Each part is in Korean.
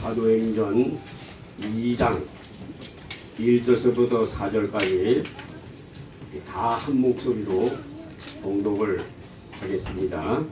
사도행전 2장 1절서부터 4절까지 다 한 목소리로 봉독을 하겠습니다.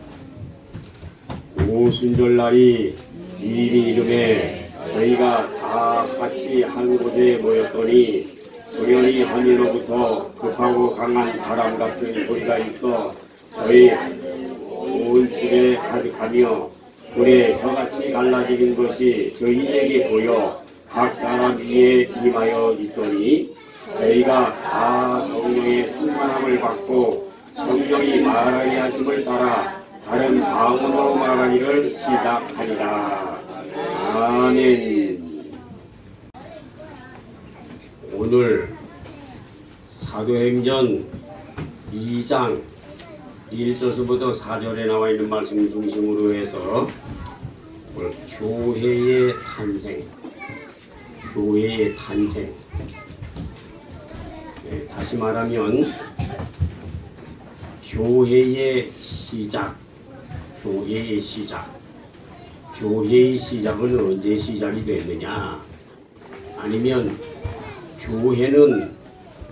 오순절날이 주일이 이름에 저희가 다 같이 한 곳에 모였더니 소련이 하늘로부터 급하고 강한 바람 같은 소리가 있어 저희 온 집에 가득하며 불에 혀같이 갈라지는 것이 저희에게 보여 각 사람 위에 임하여 있더니 저희가 다 성령의 충만함을 받고 성령이 말하게 하심을 따라 다른 방언으로 말하기를 시작하리라. 아멘. 오늘 사도행전 2장 1절서부터 4절에 나와 있는 말씀 중심으로 해서 오늘 교회의 탄생, 다시 말하면 교회의 시작은 언제 시작이 됐느냐, 아니면 교회는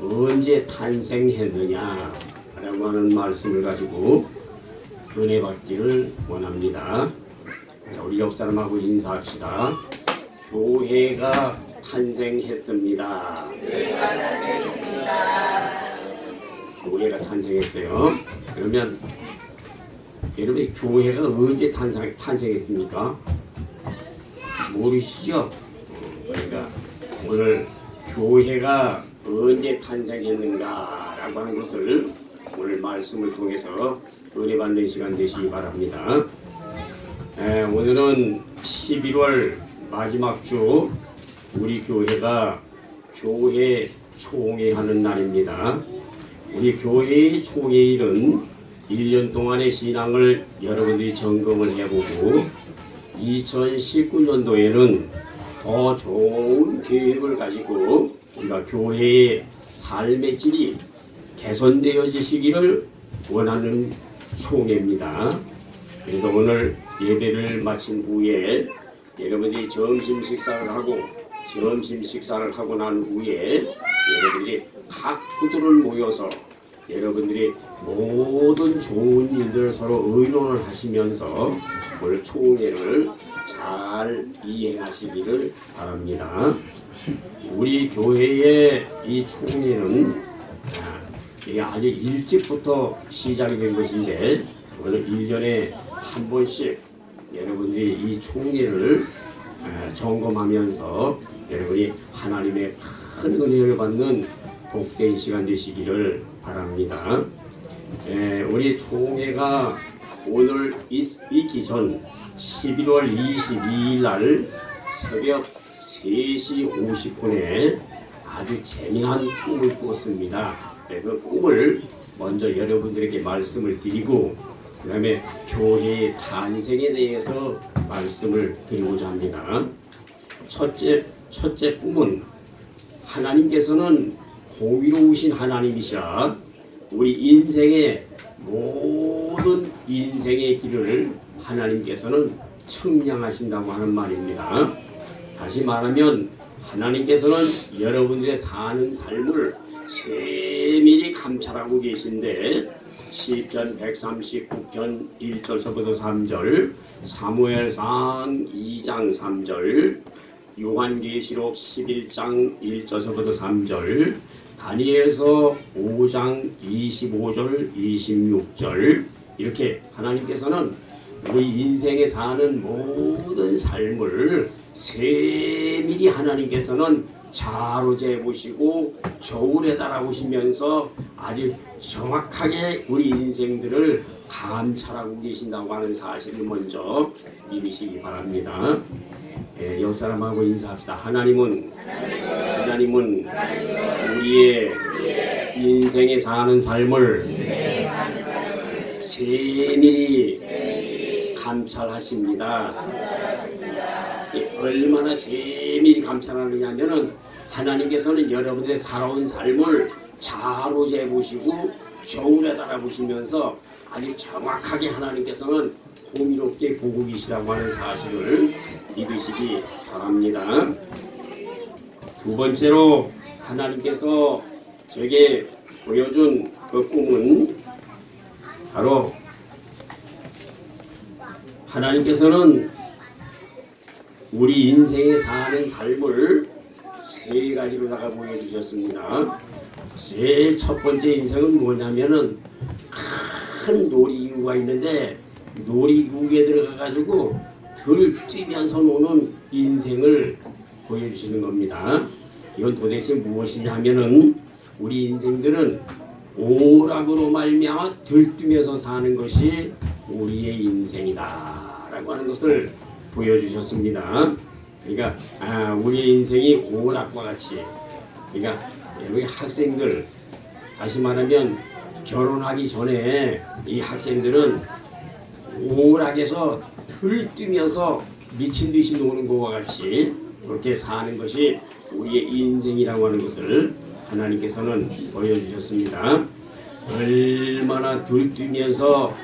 언제 탄생했느냐 라고 하는 말씀을 가지고 은혜 받기를 원합니다. 자, 우리 옆 사람하고 인사합시다. 교회가 탄생했습니다. 교회가 탄생했어요. 그러면 여러분, 교회가 언제 탄생했습니까? 모르시죠? 그러니까 오늘 교회가 언제 탄생했는가 라고 하는 것을 오늘 말씀을 통해서 은혜 받는 시간 되시기 바랍니다. 오늘은 11월 마지막 주 우리 교회가 교회 총회하는 날입니다. 우리 교회의 총회일은 1년 동안의 신앙을 여러분들이 점검을 해보고 2019년도에는 더 좋은 계획을 가지고 우리가 교회의 삶의 질이 개선되어지시기를 원하는 총회입니다. 그래서 오늘 예배를 마친 후에 여러분들이 점심 식사를 하고 난 후에 여러분들이 각 부들을 모여서 여러분들이 모든 좋은 일들을 서로 의논을 하시면서 오늘 총회를 잘 이해하시기를 바랍니다. 우리 교회의 이 총회는 아주 일찍부터 시작이 된 것인데 오늘 1년에 한 번씩 여러분들이 이 총회를 점검하면서 여러분이 하나님의 큰 은혜를 받는 복된 시간 되시기를 바랍니다. 우리 총회가 오늘 있기 전 11월 22일 날 새벽 3시 50분에 아주 재미난 꿈을 꾸었습니다. 그 꿈을 먼저 여러분들에게 말씀을 드리고 그 다음에 교회의 탄생에 대해서 말씀을 드리고자 합니다. 첫째 꿈은 하나님께서는 공의로우신 하나님이시라 우리 인생의 모든 인생의 길을 하나님께서는 청량하신다고 하는 말입니다. 다시 말하면 하나님께서는 여러분들의 사는 삶을 세밀히 감찰하고 계신데 시편 139편 1절서부터 3절, 사무엘상 2장 3절, 요한계시록 11장 1절서부터 3절, 다니엘서 5장 25절 26절 이렇게 하나님께서는 우리 인생에 사는 모든 삶을 세밀히 하나님께서는 자로재 보시고 저울에 달아보시면서 아주 정확하게 우리 인생들을 감찰하고 계신다고 하는 사실을 먼저 믿으시기 바랍니다. 옆 사람하고 인사합시다. 하나님은 우리의 인생에 사는 삶을 세밀히 감찰하십니다. 얼마나 세밀히 감찰하느냐 하면은 하나님께서는 여러분들의 살아온 삶을 자로재 보시고 저울에 달아보시면서 아주 정확하게 하나님께서는 통일롭게 보고 계시라고 하는 사실을 믿으시기 바랍니다. 두 번째로 하나님께서 제게 보여준 그 꿈은 바로 하나님께서는 우리 인생에 사는 삶을 세 가지로다가 보여주셨습니다. 제일 첫 번째 인생은 뭐냐면은 큰 놀이기구가 있는데 놀이기구에 들어가가지고 들뛰면서 노는 인생을 보여주시는 겁니다. 이건 도대체 무엇이냐면은 우리 인생들은 오락으로 말미암아 들뛰면서 사는 것이 우리의 인생이다 라고 하는 것을 보여주셨습니다. 그러니까 우리 인생이 오락과 같이, 그러니까 우리 학생들, 다시 말하면 결혼하기 전에 이 학생들은 오락에서 들뛰면서 미친 듯이 노는 것과 같이 그렇게 사는 것이 우리의 인생이라고 하는 것을 하나님께서는 보여주셨습니다. 얼마나 들뛰면서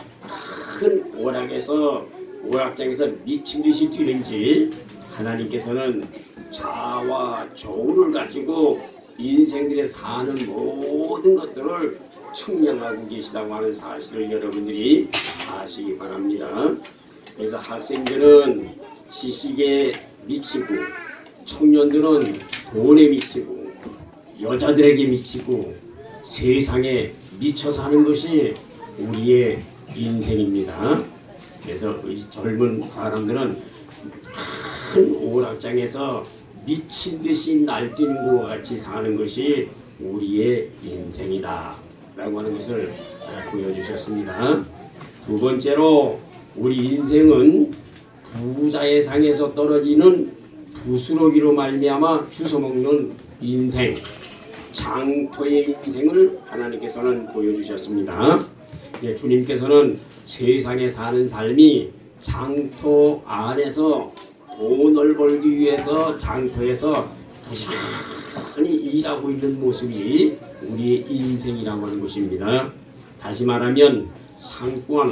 큰 오락에서 오락장에서 미친 듯이 뛰는지 하나님께서는 자와 저울을 가지고 인생들에 사는 모든 것들을 측량하고 계시다고 하는 사실을 여러분들이 아시기 바랍니다. 그래서 학생들은 지식에 미치고, 청년들은 돈에 미치고, 여자들에게 미치고, 세상에 미쳐 사는 것이 우리의 인생입니다. 그래서 이 젊은 사람들은 큰 오락장에서 미친 듯이 날뛰는 것과 같이 사는 것이 우리의 인생이다 라고 하는 것을 보여주셨습니다. 두 번째로 우리 인생은 부자의 상에서 떨어지는 부스러기로 말미암아 주워먹는 인생, 장터의 인생을 하나님께서는 보여주셨습니다. 주님께서는 세상에 사는 삶이 장터 안에서 돈을 벌기 위해서 장터에서 부지런히 일하고 있는 모습이 우리의 인생이라고 하는 것입니다. 다시 말하면 상권,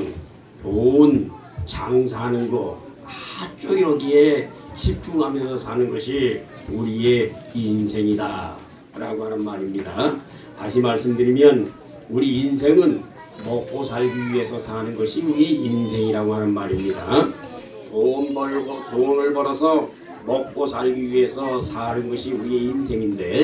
돈, 장사하는 거 아주 여기에 집중하면서 사는 것이 우리의 인생이다 라고 하는 말입니다. 다시 말씀드리면 우리 인생은 먹고 살기 위해서 사는 것이 우리 인생이라고 하는 말입니다. 돈을 벌어서 먹고 살기 위해서 사는 것이 우리의 인생인데,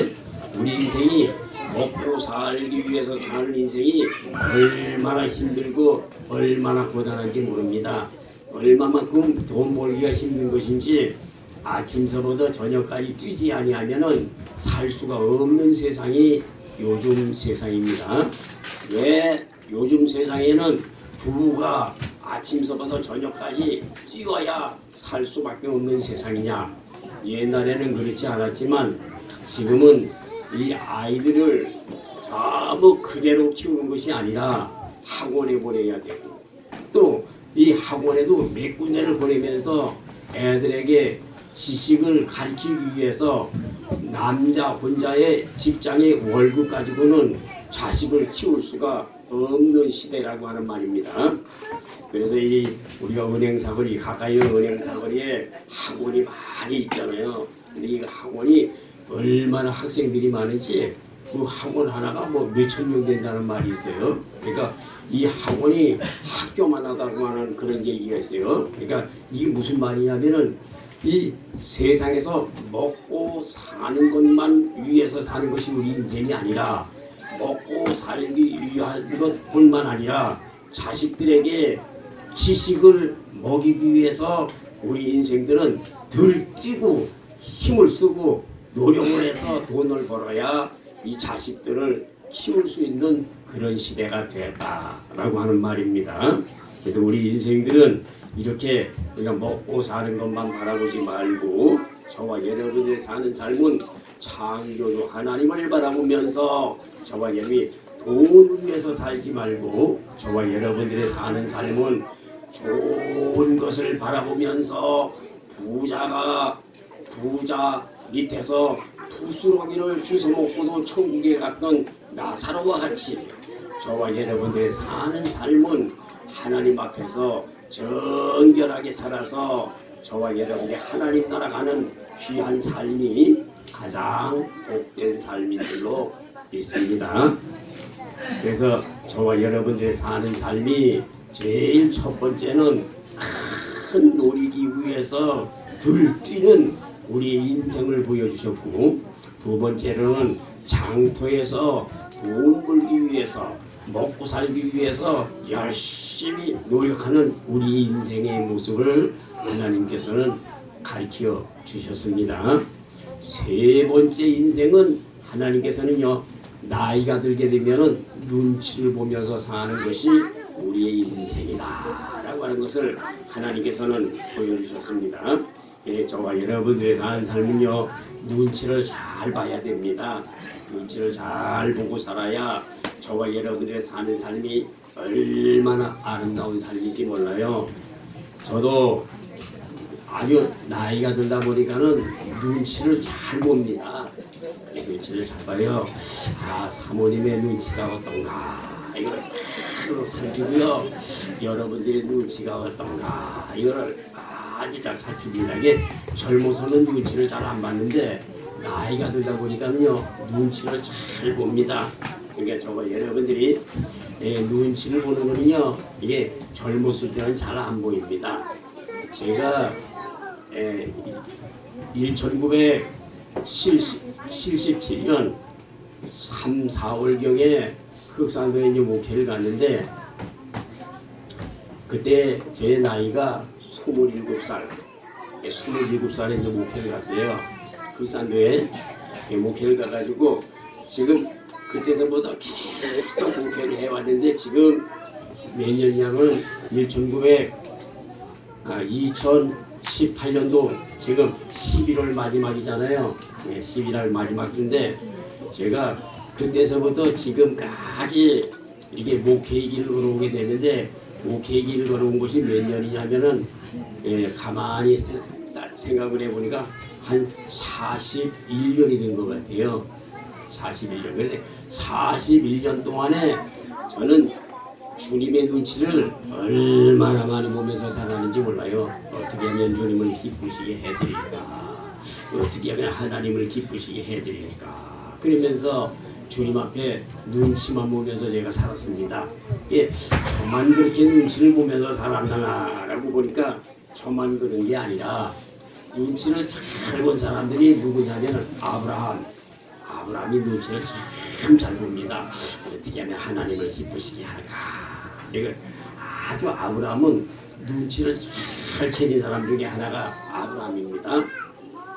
우리 인생이 먹고 살기 위해서 사는 인생이 얼마나 힘들고 얼마나 고단한지 모릅니다. 얼마만큼 돈 벌기가 힘든 것인지 아침서부터 저녁까지 뛰지 아니하면은 살 수가 없는 세상이 요즘 세상입니다. 왜 요즘 세상에는 부부가 아침서부터 저녁까지 뛰어야 살 수밖에 없는 세상이냐? 옛날에는 그렇지 않았지만 지금은 이 아이들을 너무 그대로 키우는 것이 아니라 학원에 보내야 되고, 또 이 학원에도 몇 군데를 보내면서 애들에게 지식을 가르치기 위해서 남자 혼자의 직장의 월급 가지고는 자식을 키울 수가 없는 시대라고 하는 말입니다. 그래서 우리가 은행사거리, 가까이 있는 은행사거리에 학원이 많이 있잖아요. 근데 이 학원이 얼마나 학생들이 많은지 그 학원 하나가 뭐 몇천 명 된다는 말이 있어요. 그러니까 이 학원이 학교만 하다고 하는 그런 얘기가 있어요. 그러니까 이게 무슨 말이냐면은 이 세상에서 먹고 사는 것만 위해서 사는 것이 우리 인생이 아니라, 먹고 살기 위한 것뿐만 아니라 자식들에게 지식을 먹이기 위해서 우리 인생들은 들뛰고 힘을 쓰고 노력을 해서 돈을 벌어야 이 자식들을 키울 수 있는 그런 시대가 됐다라고 하는 말입니다. 그래서 우리 인생들은 이렇게 우리가 먹고 사는 것만 바라보지 말고 저와 여러분이 사는 삶은 창조주 하나님을 바라보면서 저와 여러분이 돈을 위해서 살지 말고 저와 여러분들의 사는 삶은 좋은 것을 바라보면서 부자 밑에서 부스러기를 주워먹고도 천국에 갔던 나사로와 같이 저와 여러분들의 사는 삶은 하나님 앞에서 정결하게 살아서 저와 여러분이 하나님 나라 가는 귀한 삶이 가장 복된 삶인 줄로 믿습니다. 그래서 저와 여러분들이 사는 삶이 제일 첫 번째는 큰 놀이기 위해서 들뛰는 우리의 인생을 보여주셨고, 두 번째로는 장터에서 돈 벌기 위해서, 먹고 살기 위해서 열심히 노력하는 우리 인생의 모습을 하나님께서는 가르쳐 주셨습니다. 세 번째 인생은 하나님께서는요, 나이가 들게 되면은 눈치를 보면서 사는 것이 우리의 인생이다 라고 하는 것을 하나님께서는 보여주셨습니다. 저와 여러분들의 사는 삶은요, 눈치를 잘 봐야 됩니다. 눈치를 잘 보고 살아야 저와 여러분들의 사는 삶이 얼마나 아름다운 삶인지 몰라요. 저도 아주 나이가 들다 보니까는 눈치를 잘 봅니다. 눈치를 잘 봐요. 아, 사모님의 눈치가 어떤가, 이거를 바로 살피고요. 여러분들의 눈치가 어떤가, 이거를 아주 잘 살핍니다. 이게 젊어서는 눈치를 잘 안 봤는데 나이가 들다 보니까는요, 눈치를 잘 봅니다. 그러니까 저와 여러분들이 눈치를 보는 거는요, 이게 젊었을 때는 잘 안 보입니다. 제가 1977년 3, 4월경에 흑산도에 이제 목회를 갔는데, 그때 제 나이가 27살, 27살에 이제 목회를 갔어요. 흑산도에 목회를 가가지고 지금 그때서부터 계속 목회를 해왔는데, 지금 몇 년이냐면 2018년도 지금 11월 마지막이잖아요. 11월 마지막인데, 제가 그때서부터 지금까지 이게 목회의 길을 걸어오게 되는데, 목회의 길을 걸어온 것이 몇 년이냐면은, 가만히 생각을 해보니까 한 41년이 된 것 같아요. 41년. 그런데 41년 동안에 저는 주님의 눈치를 얼마나 많이 보면서 살았는지 몰라요. 어떻게 하면 주님을 기쁘시게 해드릴까, 어떻게 하면 하나님을 기쁘시게 해드릴까, 그러면서 주님 앞에 눈치만 보면서 제가 살았습니다. 저만 그렇게 눈치를 보면서 살았나라고 보니까 저만 그런 게 아니라, 눈치를 잘 본 사람들이 누구냐면 아브라함이 눈치를 참 잘 봅니다. 어떻게 하면 하나님을 기쁘시게 할까. 이걸 아주 아브라함은 눈치를 잘 채는 사람 중에 하나가 아브라함입니다.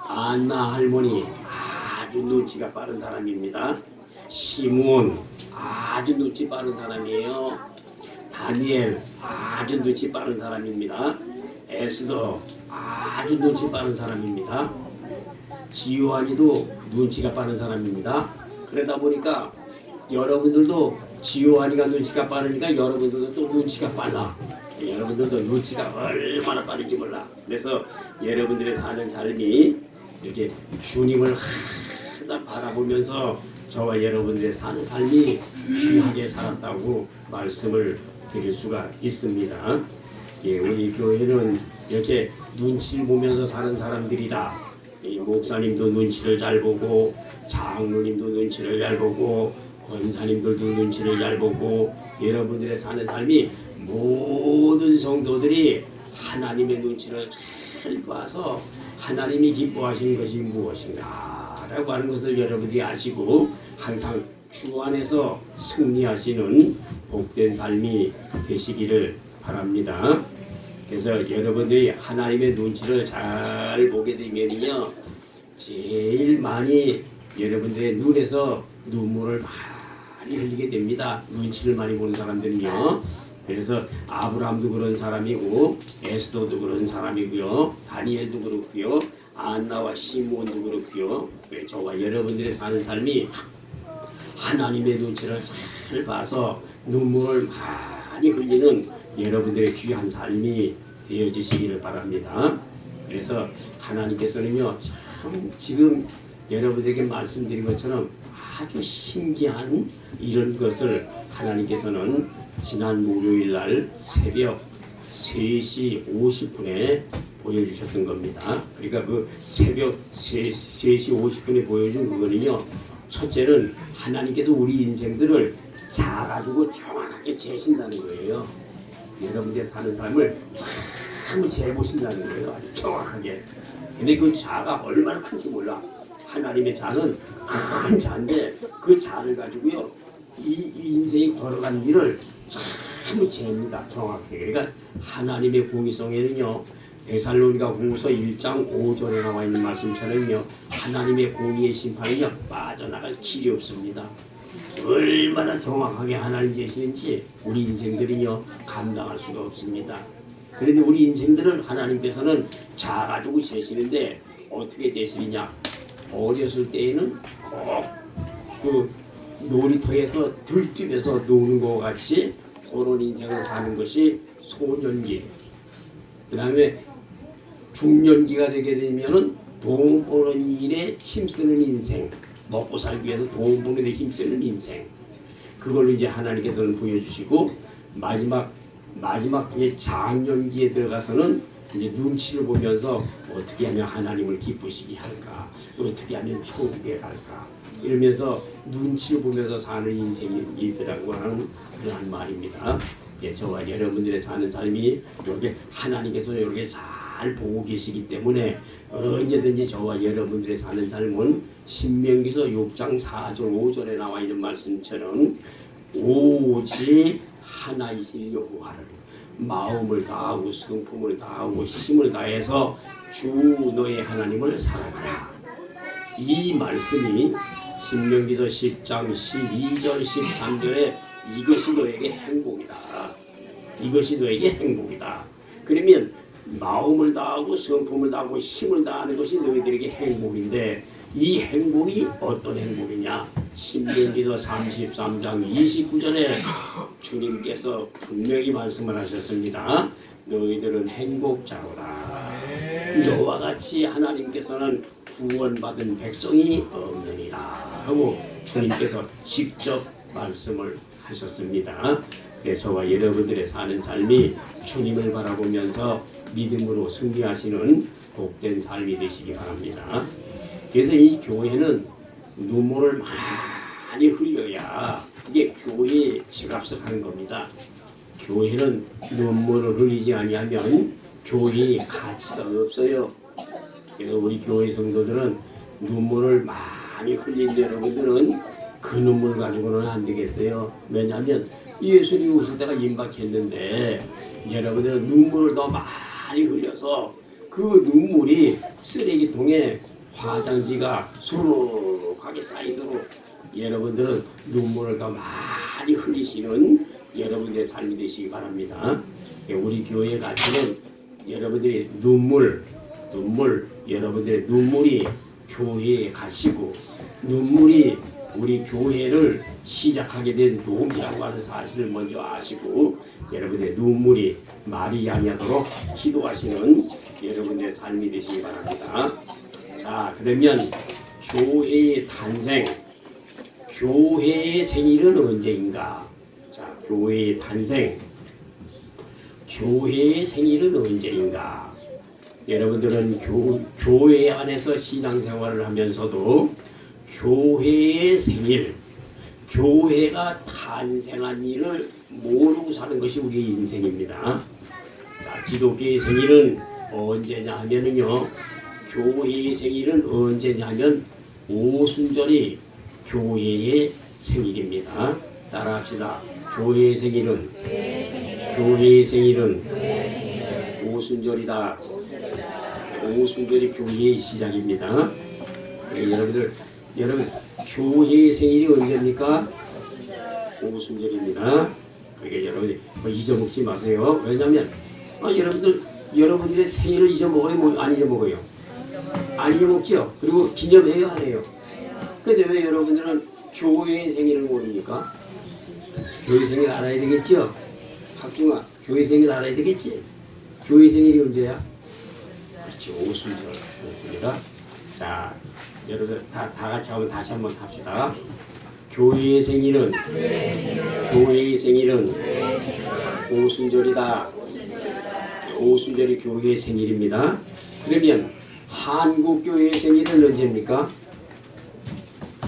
안나 할머니 아주 눈치가 빠른 사람입니다. 시므온 아주 눈치 빠른 사람이에요. 다니엘 아주 눈치 빠른 사람입니다. 에스더 아주 눈치 빠른 사람입니다. 지요한이도 눈치가 빠른 사람입니다. 그러다 보니까 여러분들도 지요한이가 눈치가 빠르니까 여러분들도 또 눈치가 빨라. 여러분들도 눈치가 얼마나 빠른지 몰라. 그래서 여러분들의 사는 삶이 이렇게 주님을 항상 바라보면서 저와 여러분들의 사는 삶이 귀하게 살았다고 말씀을 드릴 수가 있습니다. 우리 교회는 이렇게 눈치를 보면서 사는 사람들이다. 목사님도 눈치를 잘 보고, 장로님도 눈치를 잘 보고, 권사님들도 눈치를 잘 보고, 여러분들의 사는 삶이 모든 성도들이 하나님의 눈치를 잘 봐서 하나님이 기뻐하시는 것이 무엇인가 라고 하는 것을 여러분들이 아시고 항상 주 안에서 승리하시는 복된 삶이 되시기를 바랍니다. 그래서 여러분들이 하나님의 눈치를 잘 보게 되면요, 제일 많이 여러분들의 눈에서 눈물을 많이 흘리게 됩니다. 눈치를 많이 보는 사람들은요. 그래서 아브라함도 그런 사람이고, 에스더도 그런 사람이고요, 다니엘도 그렇고요, 안나와 시므온도 그렇고요. 저와 여러분들의 사는 삶이 하나님의 눈치를 잘 봐서 눈물을 많이 흘리는 여러분들의 귀한 삶이 되어지시기를 바랍니다. 그래서 하나님께서는요, 참 지금 여러분에게 말씀드린 것처럼 아주 신기한 이런 것을 하나님께서는 지난 목요일 날 새벽 3시 50분에 보여주셨던 겁니다. 그러니까 그 새벽 3시 50분에 보여준 그거는요. 첫째는 하나님께서 우리 인생들을 자가지고 정확하게 재신다는 거예요. 여러분들 사는 삶을 참 재보신다는 거예요. 아주 정확하게. 근데 그 자가 얼마나 큰지 몰라. 하나님의 자는 큰 자인데 그 자를 가지고요. 이 인생이 걸어간 길을 참 재입니다. 정확하게. 그러니까 하나님의 공의성에는요. 데살로니가 후서 1장 5절에 나와 있는 말씀처럼요. 하나님의 공의의 심판은요. 빠져나갈 길이 없습니다. 얼마나 정확하게 하나님 계시는지 우리 인생들이요. 감당할 수가 없습니다. 그런데 우리 인생들을 하나님께서는 자가지고 재시는데 어떻게 되시느냐. 어렸을 때에는 꼭 그 놀이터에서 들집에서 노는 것 같이 그런 인생을 사는 것이 소년기. 그 다음에 중년기가 되게 되면은 돈 버는 일에 힘쓰는 인생, 먹고 살기 위해서 돈 버는 데 힘쓰는 인생. 그걸로 이제 하나님께서는 보여주시고 마지막 장년기에 들어가서는 이제 눈치를 보면서 어떻게 하면 하나님을 기쁘시게 할까, 어떻게 하면 천국에 갈까 이러면서 눈치를 보면서 사는 인생이 있더라고 하는 그런 말입니다. 예, 저와 여러분들의 사는 삶이 이렇게 하나님께서 이렇게 잘 보고 계시기 때문에 언제든지 저와 여러분들의 사는 삶은 신명기서 6장 4절 5절에 나와 있는 말씀처럼 오직 하나이신 여호와를 마음을 다하고 성품을 다하고 힘을 다해서 주 너의 하나님을 사랑하라. 이 말씀이 신명기서 10장 12절 13절에 이것이 너에게 행복이다. 이것이 너에게 행복이다. 그러면 마음을 다하고 성품을 다하고 힘을 다하는 것이 너희들에게 행복인데 이 행복이 어떤 행복이냐. 신명기서 33장 29절에 주님께서 분명히 말씀을 하셨습니다. 너희들은 행복자로다. 너와 같이 하나님께서는 구원받은 백성이 없느니라 하고 주님께서 직접 말씀을 하셨습니다. 저와 여러분들의 사는 삶이 주님을 바라보면서 믿음으로 승리하시는 복된 삶이 되시기 바랍니다. 그래서 이 교회는 눈물을 많이 흘려야 이게 교회에 지갑석하는 겁니다. 교회는 눈물을 흘리지 아니하면 교회에 가치가 없어요. 그래서 우리 교회 성도들은 눈물을 많이 흘린 여러분들은 그 눈물 가지고는 안 되겠어요. 왜냐하면 예수님이 오실 때가 임박했는데 여러분들은 눈물을 더 많이 흘려서 그 눈물이 쓰레기통에 화장지가 수룩하게 쌓이도록 여러분들은 눈물을 더 많이 흘리시는 여러분들의 삶이 되시기 바랍니다. 우리 교회의 가치는 여러분들의 여러분들의 눈물이 교회에 가시고 눈물이 우리 교회를 시작하게 된 동기라고 하는 사실을 먼저 아시고 여러분의 눈물이 말이 아니하도록 기도하시는 여러분의 삶이 되시기 바랍니다. 자, 그러면 교회의 탄생, 교회의 생일은 언제인가? 자, 교회의 탄생, 교회의 생일은 언제인가? 여러분들은 교회 안에서 신앙생활을 하면서도 교회의 생일, 교회가 탄생한 일을 모르고 사는 것이 우리의 인생입니다. 자, 기독교의 생일은 언제냐 하면은요, 교회의 생일은 언제냐 하면 오순절이 교회의 생일입니다. 따라합시다. 교회의 생일은 오순절이다. 오순절이 교회의 시작입니다. 여러분 교회의 생일이 언제입니까? 오순절입니다. 그러니까 여러분이 잊어먹지 마세요. 왜냐하면 여러분들의 생일을 잊어먹어요? 안 잊어먹어요? 안 잊어먹죠? 그리고 기념해요? 안 해요? 근데 왜 여러분들은 교회의 생일을 모릅니까? 교회 생일 알아야 되겠죠? 박중아, 교회 생일 알아야 되겠지? 교회 생일이 언제야? 그렇지, 오순절입니다. 자, 여러분 다 같이 한번 다시 한번 합시다. 교회의 생일은 오순절이다. 오순절이 교회의 생일입니다. 그러면 한국교회의 생일은 언제입니까?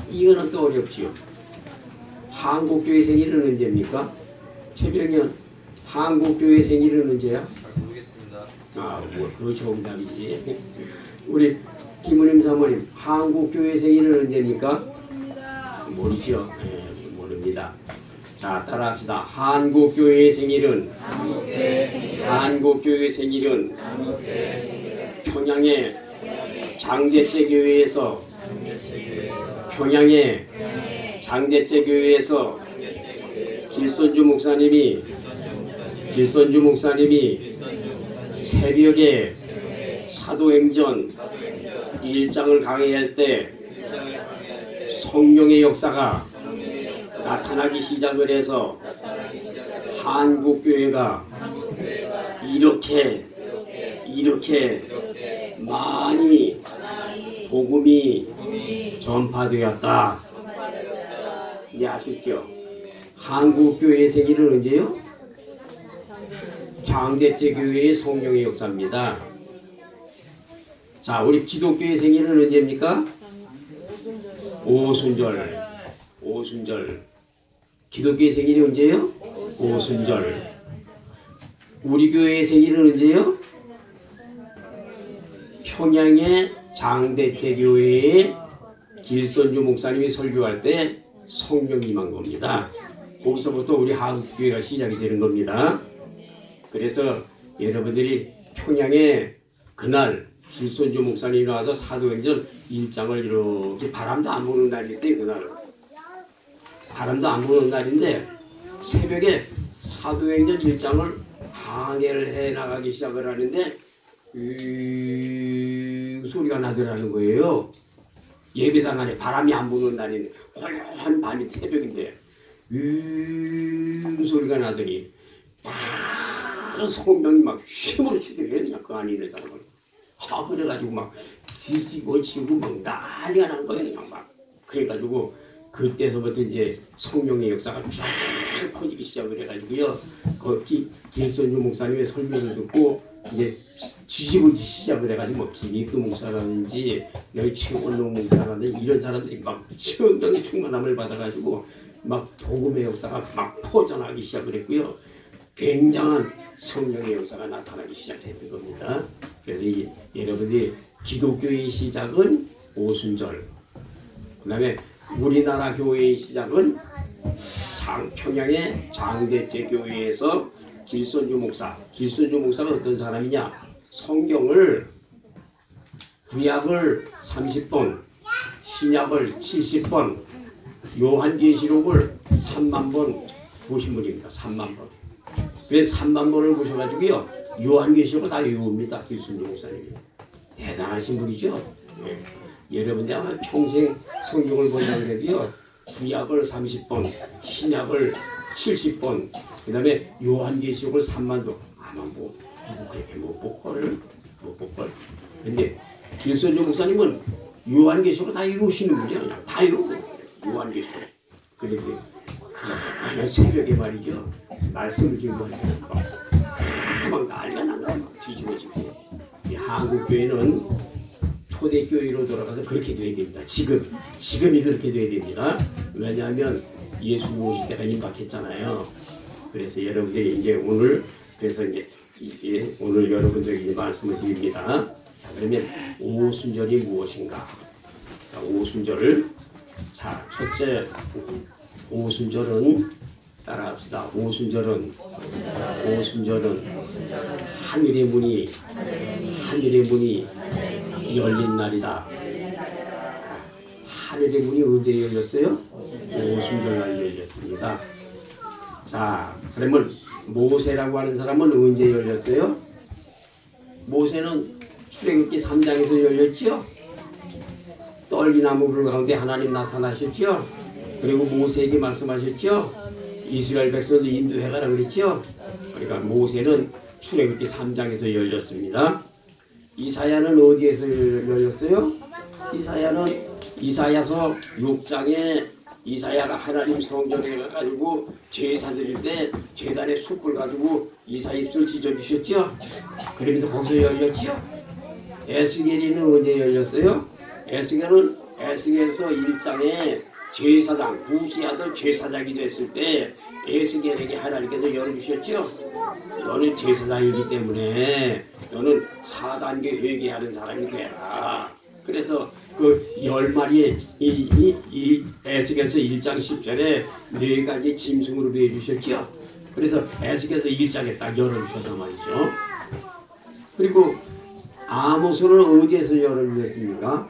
이거는 또 어렵지요. 한국교회 생일은 언제입니까? 최병현, 한국교회 생일은 언제야? 모르겠습니다. 그거 정답이지. 우리 김은임 사모님, 한국교회 생일은 언제입니까? 모르죠. 네, 모릅니다. 자, 따라합시다. 한국교회의 생일은 평양의 장제제 교회에서 길손주 목사님이 새벽에 사도행전 1장을 강의할 때 성령의 역사가 나타나기 시작을 해서 한국교회가 이렇게 많이 복음이 전파되었다. 이제 아시죠? 한국교회의 생일은 언제요? 장대째 교회의 성령의 역사입니다. 자, 우리 기독교의 생일은 언제입니까? 오순절. 기독교의 생일이 언제요? 오순절. 우리 교회의 생일은 언제요? 평양의 장대째 교회의 길손주 목사님이 설교할 때 성령 임한 겁니다. 거기서부터 우리 한국교회가 시작이 되는 겁니다. 그래서 여러분들이 평양에 그날 길손주 목사님이 나와서 사도행전 1장을 이렇게 바람도 안 부는 날인데, 그날 바람도 안 부는 날인데 새벽에 사도행전 1장을 강해를 해나가기 시작을 하는데 소리가 나더라는 거예요. 예배당 안에 바람이 안 부는 날인데 홀한 밤이 새벽인데 소리가 나더니 막 성령이 막 힘으로 치더래요. 그냥 그 안에 있는 사람을. 그래가지고 막 뒤집어 치고 막 난리가 난 거예요. 그냥 막. 그래가지고 그때서부터 이제 성령의 역사가 쫙 퍼지기 시작을 해가지고요. 그 길손주 목사님의 설명을 듣고 이제 뒤집어지기 시작을 해가지고 뭐 김익도 목사라든지 여기 최원동 목사라든지 이런 사람들이 막 성령의 충만함을 받아가지고 막 복음의 역사가 막 퍼져나가기 시작을 했고요. 굉장한 성령의 역사가 나타나기 시작했던 겁니다. 그래서 여러분들이 기독교의 시작은 오순절, 그 다음에 우리나라 교회의 시작은 평양의 장대째 교회에서 길손주 목사가 어떤 사람이냐? 성경을 구약을 30번, 신약을 70번, 요한계시록을 3만 번 보신 분입니다. 3만 번. 그래서 3만 번을 보셔가지고요. 요한계시록을 다 외웁니다. 길손주 목사님이. 대단하신 분이죠. 네. 여러분들 아마 평생 성경을 본다고 해도요. 구약을 30번, 신약을 70번, 그 다음에 요한계시록을 3만 번. 아마 뭐 그렇게 못 볼걸. 근데 길손주 목사님은 요한계시록을 다 외우시는 분이야. 그냥 다 외우고 요한계시록. 그런데 새벽에 말이죠. 말씀을 지금 하니까 막 난리가 난다. 막 뒤집어지고. 이 한국교회는 초대교회로 돌아가서 그렇게 돼야 됩니다. 지금이 그렇게 돼야 됩니다. 왜냐하면 예수님 오실 때가 임박했잖아요. 그래서 여러분들이 이제 오늘 오늘 여러분들에게 이제 말씀을 드립니다. 그러면 오순절이 무엇인가? 자, 오순절을 첫째 오순절은 따라합시다. 오순절은 하늘의 문이 열린 날이다. 하늘의 문이 언제 열렸어요? 오순절 날 열렸습니다. 자, 그러면 모세라고 하는 사람은 언제 열렸어요? 모세는 출애굽기 3장에서 열렸죠? 떨기나무 불 가운데 하나님 나타나셨죠? 그리고 모세에게 말씀하셨죠? 이스라엘 백성도 인도해가라 그랬죠? 그러니까 모세는 출애굽기 3장에서 열렸습니다. 이사야는 어디에서 열렸어요? 이사야는 이사야서 6장에 이사야가 하나님 성전에 가가지고 제사 드릴 때 제단에 숯불 가지고 이사 입술 찢어주셨죠? 그러면서 거기서 열렸죠? 에스겔이는 언제 열렸어요? 에스겔에서 1장에 제사장, 부시 아들 제사장이 됐을 때 에스겔에게 하나님께서 열어주셨죠? 너는 제사장이기 때문에 너는 4단계 회개하는 사람이 되라. 그래서 그 10마리의 이 에스겔서 1장 10절에 4가지 짐승으로 해주셨죠? 그래서 에스겔서 1장에 딱 열어주셨단 말이죠. 그리고 아모스는 어디에서 열어주셨습니까?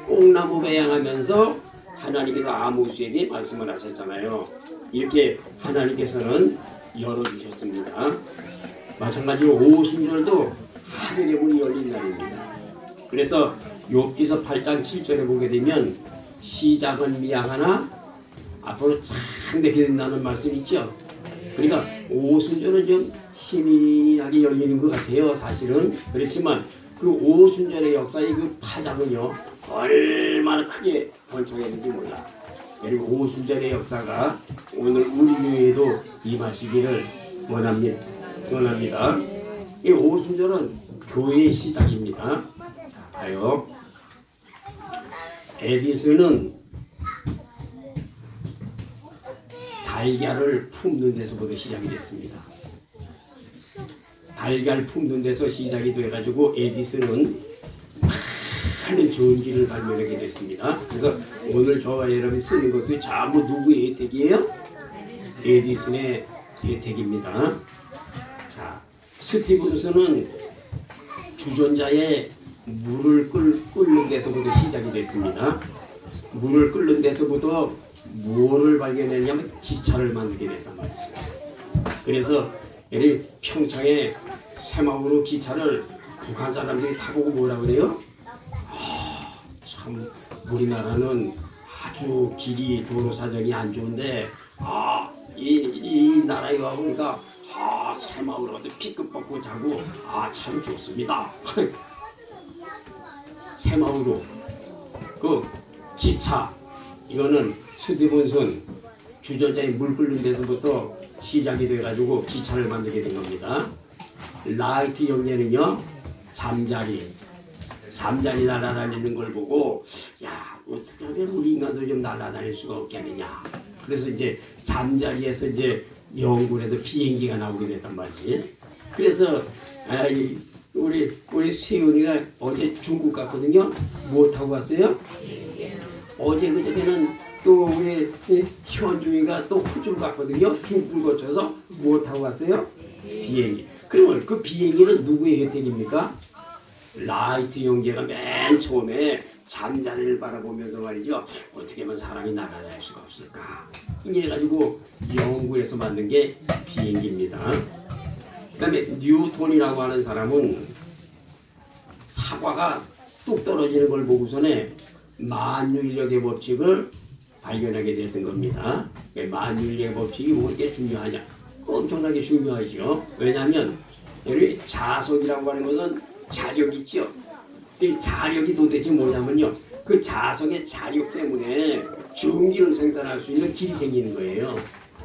뽕나무 배양하면서 하나님께서 아모스에게 말씀을 하셨잖아요. 이렇게 하나님께서는 열어주셨습니다. 마찬가지로 오순절도 하늘의 문이 열린 날입니다. 그래서 욥기서 8장 7절에 보게 되면 시작은 미약하나 앞으로 창대하게 된다는 말씀 있죠. 그러니까 오순절은 좀 희미하게 열리는 것 같아요. 사실은. 그렇지만 그 오순절의 역사의 그 파장은요 얼마나 크게 번창했는지 몰라. 그리고 오순절의 역사가 오늘 우리 교회에도 임하시기를 원합니다. 이 오순절은 교회의 시작입니다. 봐요. 에디슨은 달걀을 품는 데서부터 시작이 됐습니다. 달걀 품는 데서 시작이 돼가지고 에디슨은 많은 전기를 발명하게 됐습니다. 그래서 오늘 저와 여러분이 쓰는 것도 전부 누구의 혜택이에요? 에디슨의 혜택입니다. 자, 스티븐스는 주전자에 물을 끓는 데서부터 시작이 됐습니다. 물을 끓는 데서부터 무엇을 발견했냐면 기차를 만들게 됐단 말이죠. 그래서 평창에 새마을호 기차를 북한 사람들이 타고 뭐라 그래요? 참 우리나라는 아주 길이 도로 사정이 안 좋은데 이 나라에 와보니까 새마을호도 피급 벗고 자고 참 좋습니다. 새마을호 그 기차 이거는 스티븐슨 주전자에 물 끓는 데서부터 시작이 돼가지고 기차를 만들게 된 겁니다. 라이트 형제는요 잠자리 날아다니는 걸 보고 야 어떻게 하면 우리 인간도 좀 날아다닐 수가 없겠느냐. 그래서 이제 잠자리에서 이제 연구해서 비행기가 나오게 됐단 말이지. 그래서 우리 세윤이가 어제 중국 갔거든요. 뭐 타고 갔어요? 어제 그저께는 또 우리 현주이가 또 호주를 갔거든요. 중국을 거쳐서 뭐 타고 갔어요? 비행기. 그러면 그 비행기는 누구의 혜택입니까? 라이트 형제가 맨 처음에 잠자리를 바라보면서 말이죠. 어떻게 하면 사람이 날아다닐 수가 없을까? 이래가지고 연구해서 만든 게 비행기입니다. 그 다음에 뉴턴이라고 하는 사람은 사과가 뚝 떨어지는 걸 보고서는 만유인력의 법칙을 발견하게 됐던 겁니다. 만유인력의 법칙이 뭐 이렇게 중요하냐? 엄청나게 중요하죠. 왜냐하면 여기 자석이라고 하는 것은 자력 있죠. 이 자력이 도대체 뭐냐면요. 그 자석의 자력 때문에 전기를 생산할 수 있는 길이 생기는 거예요.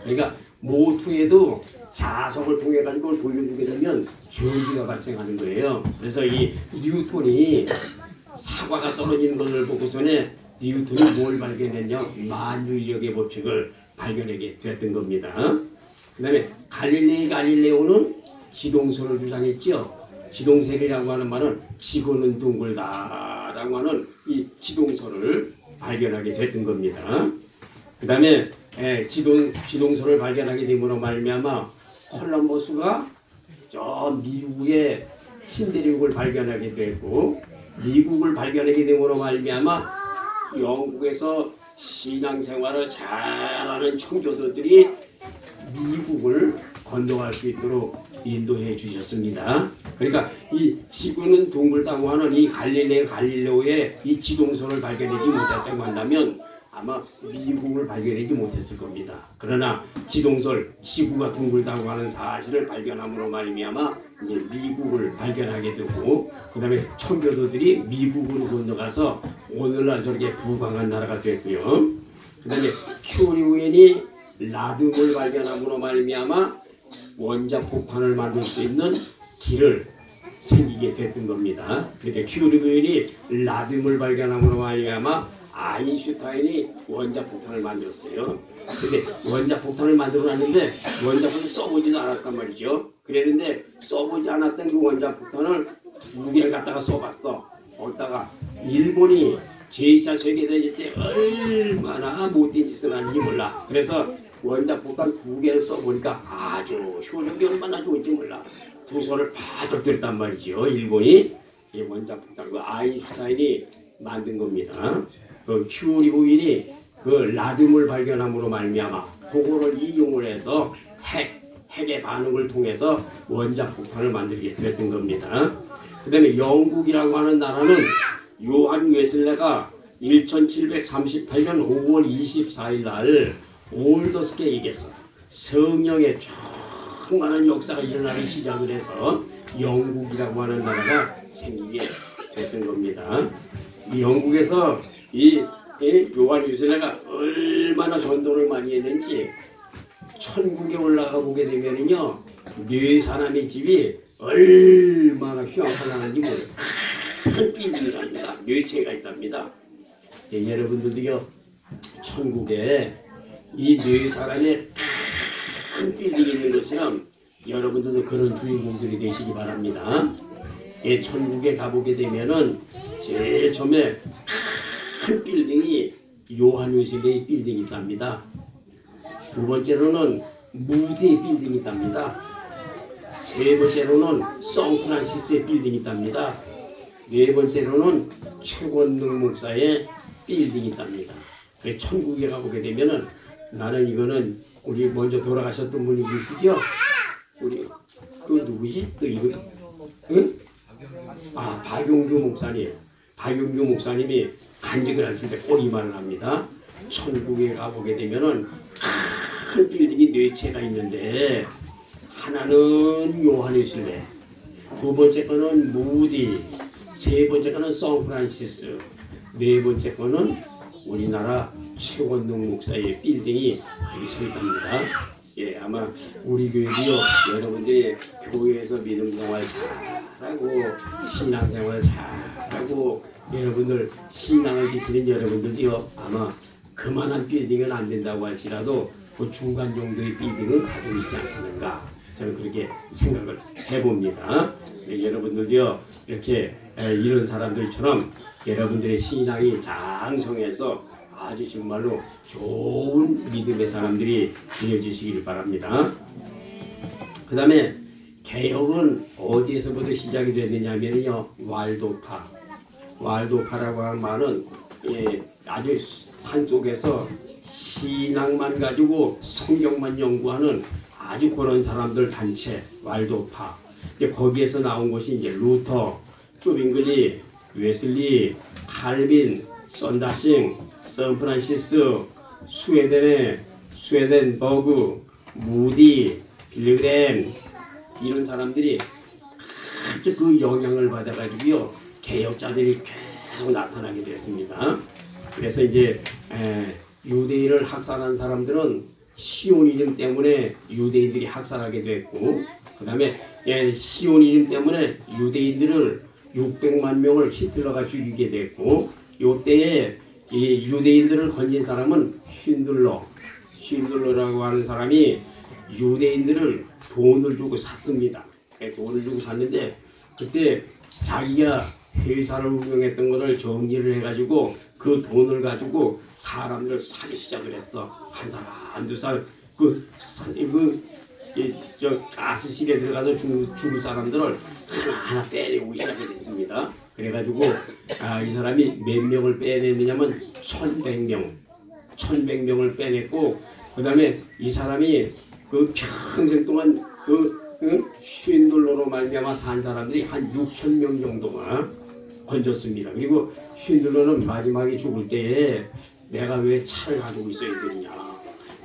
그러니까 모투에도 자석을 통해 가지고 돌려주게 되면 전기가 발생하는 거예요. 그래서 이 뉴턴이 사과가 떨어지는 것을 보고서는 뉴턴이 뭘 발견했냐? 만유인력의 법칙을 발견하게 됐던 겁니다. 그 다음에 갈릴레오는 지동설을 주장했죠. 지동설이라고 하는 말은 지구는 둥글다라고 하는 이 지동설을 발견하게 됐던 겁니다. 그 다음에 지동설을 발견하게 됨으로 말미암아 콜럼버스가 저 미국의 신대륙을 발견하게 됐고 미국을 발견하게 됨으로 말미암아 영국에서 신앙생활을 잘하는 청교도들이 미국을 건너갈 수 있도록 인도해 주셨습니다. 그러니까 이 지구는 둥글다고 하는 이 갈릴레오의 이 지동설을 발견하지 못했다고 한다면 아마 미국을 발견하지 못했을 겁니다. 그러나 지동설, 지구가 둥글다고 하는 사실을 발견함으로 말미암아 이제 미국을 발견하게 되고 그 다음에 청교도들이 미국으로 건너가서 오늘날 저렇게 부강한 나라가 됐고요. 그 다음에 퓨리 우연이 라듐을 발견함으로 말미암아 원자 폭탄을 만들 수 있는 길을 생기게 됐던 겁니다. 그러니까 퓨리 우연이 라듐을 발견함으로 말미암아 아인슈타인이 원자 폭탄을 만들었어요. 근데 원자 폭탄을 만들어놨는데 원자 폭탄을 써보지도 않았단 말이죠. 그랬는데 써보지 않았던 그 원자 폭탄을 2개를 갖다가 써봤어. 거기다가 일본이 제2차 세계대전 때 얼마나 못된 짓을 하는지 몰라. 그래서 원자 폭탄 2개를 써보니까 아주 효력이 얼마나 좋은지 몰라. 두 손을 파도 들었단 말이죠. 일본이 이 원자 폭탄 그 아인슈타인이 만든 겁니다. 그 퓨리 우연이 그 라듐을 발견함으로 말미암아 그거를 이용을 해서 핵의 반응을 통해서 원자 폭탄을 만들게 됐던 겁니다. 그 다음에 영국이라고 하는 나라는 요한 웨슬레가 1738년 5월 24일 날 올더스게이에서 성령의 충만한 역사가 일어나기 시작을 해서 영국이라고 하는 나라가 생기게 됐던 겁니다. 이 영국에서 이 요한 웨슬레가 얼마나 전도를 많이 했는지 천국에 올라가 보게 되면은요, 네 사람의 집이 얼마나 휘황찬란한지 모르겠어요. 큰 빌딩이랍니다. 뇌체가 있답니다. 예, 여러분들도요, 천국에 이 네 사람의 큰 빌딩이 있는 것처럼 여러분들도 그런 주인공들이 되시기 바랍니다. 예, 천국에 가보게 되면은 제일 처음에 큰 빌딩이 요한 웨슬레이 빌딩이 있답니다. 두 번째로는 무디의 빌딩이 있답니다. 세 번째로는 성프란시스의 빌딩이 있답니다. 네 번째로는 최권능 목사의 빌딩이 있답니다. 천국에 가보게 되면은 나는 이거는 우리 먼저 돌아가셨던 분이 계시죠? 우리 그 누구지? 또 이거 응? 아 박용주 목사님. 박용주 목사님이 간직을 하실 때 꼭 이 말을 합니다. 천국에 가보게 되면은 큰 빌딩이 네 채가 있는데 하나는 요한 웨슬레, 두 번째 거는 무디, 세 번째 거는 성프란시스, 네 번째 거는 우리나라 최권능 목사의 빌딩이 여기 서 있답니다. 예, 아마 우리 교회도요, 여러분들이 교회에서 믿음생활 잘하고 신앙생활 잘하고 여러분들 신앙을 지키는 여러분들이요, 아마 그만한 빌딩은 안 된다고 할지라도 그 중간 정도의 빌딩은 가지고 있지 않겠는가, 저는 그렇게 생각을 해봅니다. 네, 여러분들도요, 이렇게 이런 사람들처럼 여러분들의 신앙이 장성해서 아주 정말로 좋은 믿음의 사람들이 되어주시길 바랍니다. 그 다음에 개혁은 어디에서부터 시작이 됐느냐면요, 왈도파라고 하는 말은 아주 산속에서 신앙만 가지고 성경만 연구하는 아주 그런 사람들 단체 왈도파. 거기에서 나온 것이 이제 루터, 쭈빙글리, 웨슬리, 칼빈, 썬다싱, 샌프란시스, 스웨덴버그, 무디, 빌리그램, 이런 사람들이 아주 그 영향을 받아가지고요, 개혁자들이 계속 나타나게 됐습니다. 그래서 이제 유대인을 학살한 사람들은 시오니즘 때문에 유대인들이 학살하게 됐고, 그 다음에 시오니즘 때문에 유대인들을 600만 명을 히틀러가 죽이게 됐고, 요때에 이 유대인들을 건진 사람은 쉰들러라고 하는 사람이 유대인들을 돈을 주고 샀습니다. 돈을 주고 샀는데 그때 자기가 회사를 운영했던 것을 정리를 해가지고 그 돈을 가지고 사람들을 사기 시작을 했어. 한 사람, 한두 사람, 가스실에 들어가서 죽을 사람들을 하나하나 빼내고 시작이 됐습니다. 그래가지고 이 사람이 몇 명을 빼냈느냐면 1100명을 빼냈고, 그 다음에 이 사람이 그 평생 동안 쉰들러로 말미암아 산 사람들이 한 6,000명 정도가 건졌습니다. 그리고 쉰들러는 마지막에 죽을 때에 내가 왜 차를 가지고 있어야 되느냐,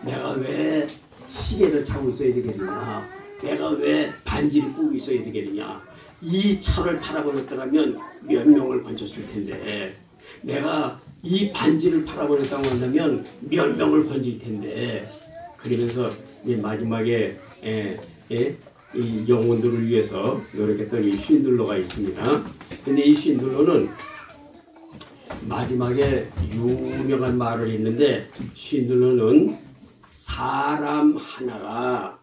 내가 왜 시계를 차고 있어야 되겠느냐, 내가 왜 반지를 꾸고 있어야 되겠느냐, 이 차를 팔아버렸더라면 몇 명을 건졌을 텐데 내가 이 반지를 팔아버렸다고 한다면 몇 명을 건질 텐데 그러면서 마지막에 이 영혼들을 위해서 노력했던 이 쉰들러가 있습니다. 근데 이 쉰들러는 마지막에 유명한 말을 했는데 쉰들러는 사람 하나가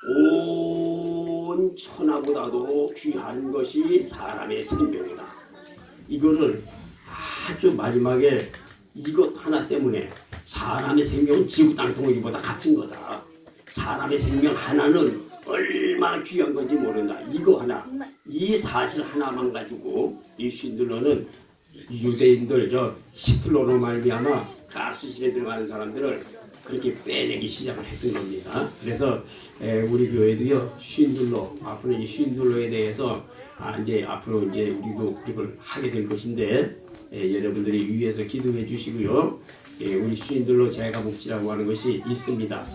온 천하보다도 귀한 것이 사람의 생명이다. 이거를 아주 마지막에 이것 하나 때문에 사람의 생명은 지구 땅덩어리보다 값진 거다. 사람의 생명 하나는 얼마나 귀한 건지 모른다. 이거 하나, 이 사실 하나만 가지고 이 쉰들러는 유대인들, 히틀러로 말미암아 가스실에 들어가는 사람들을 그렇게 빼내기 시작을 했던 겁니다. 그래서 우리 교회도요, 쉰들러, 앞으로 이 쉰들러에 대해서 이제 앞으로 이제 우리도 이걸 하게 될 것인데 여러분들이 위에서 기도해 주시고요. 우리 쉰들러 재가복지라고 하는 것이 있습니다.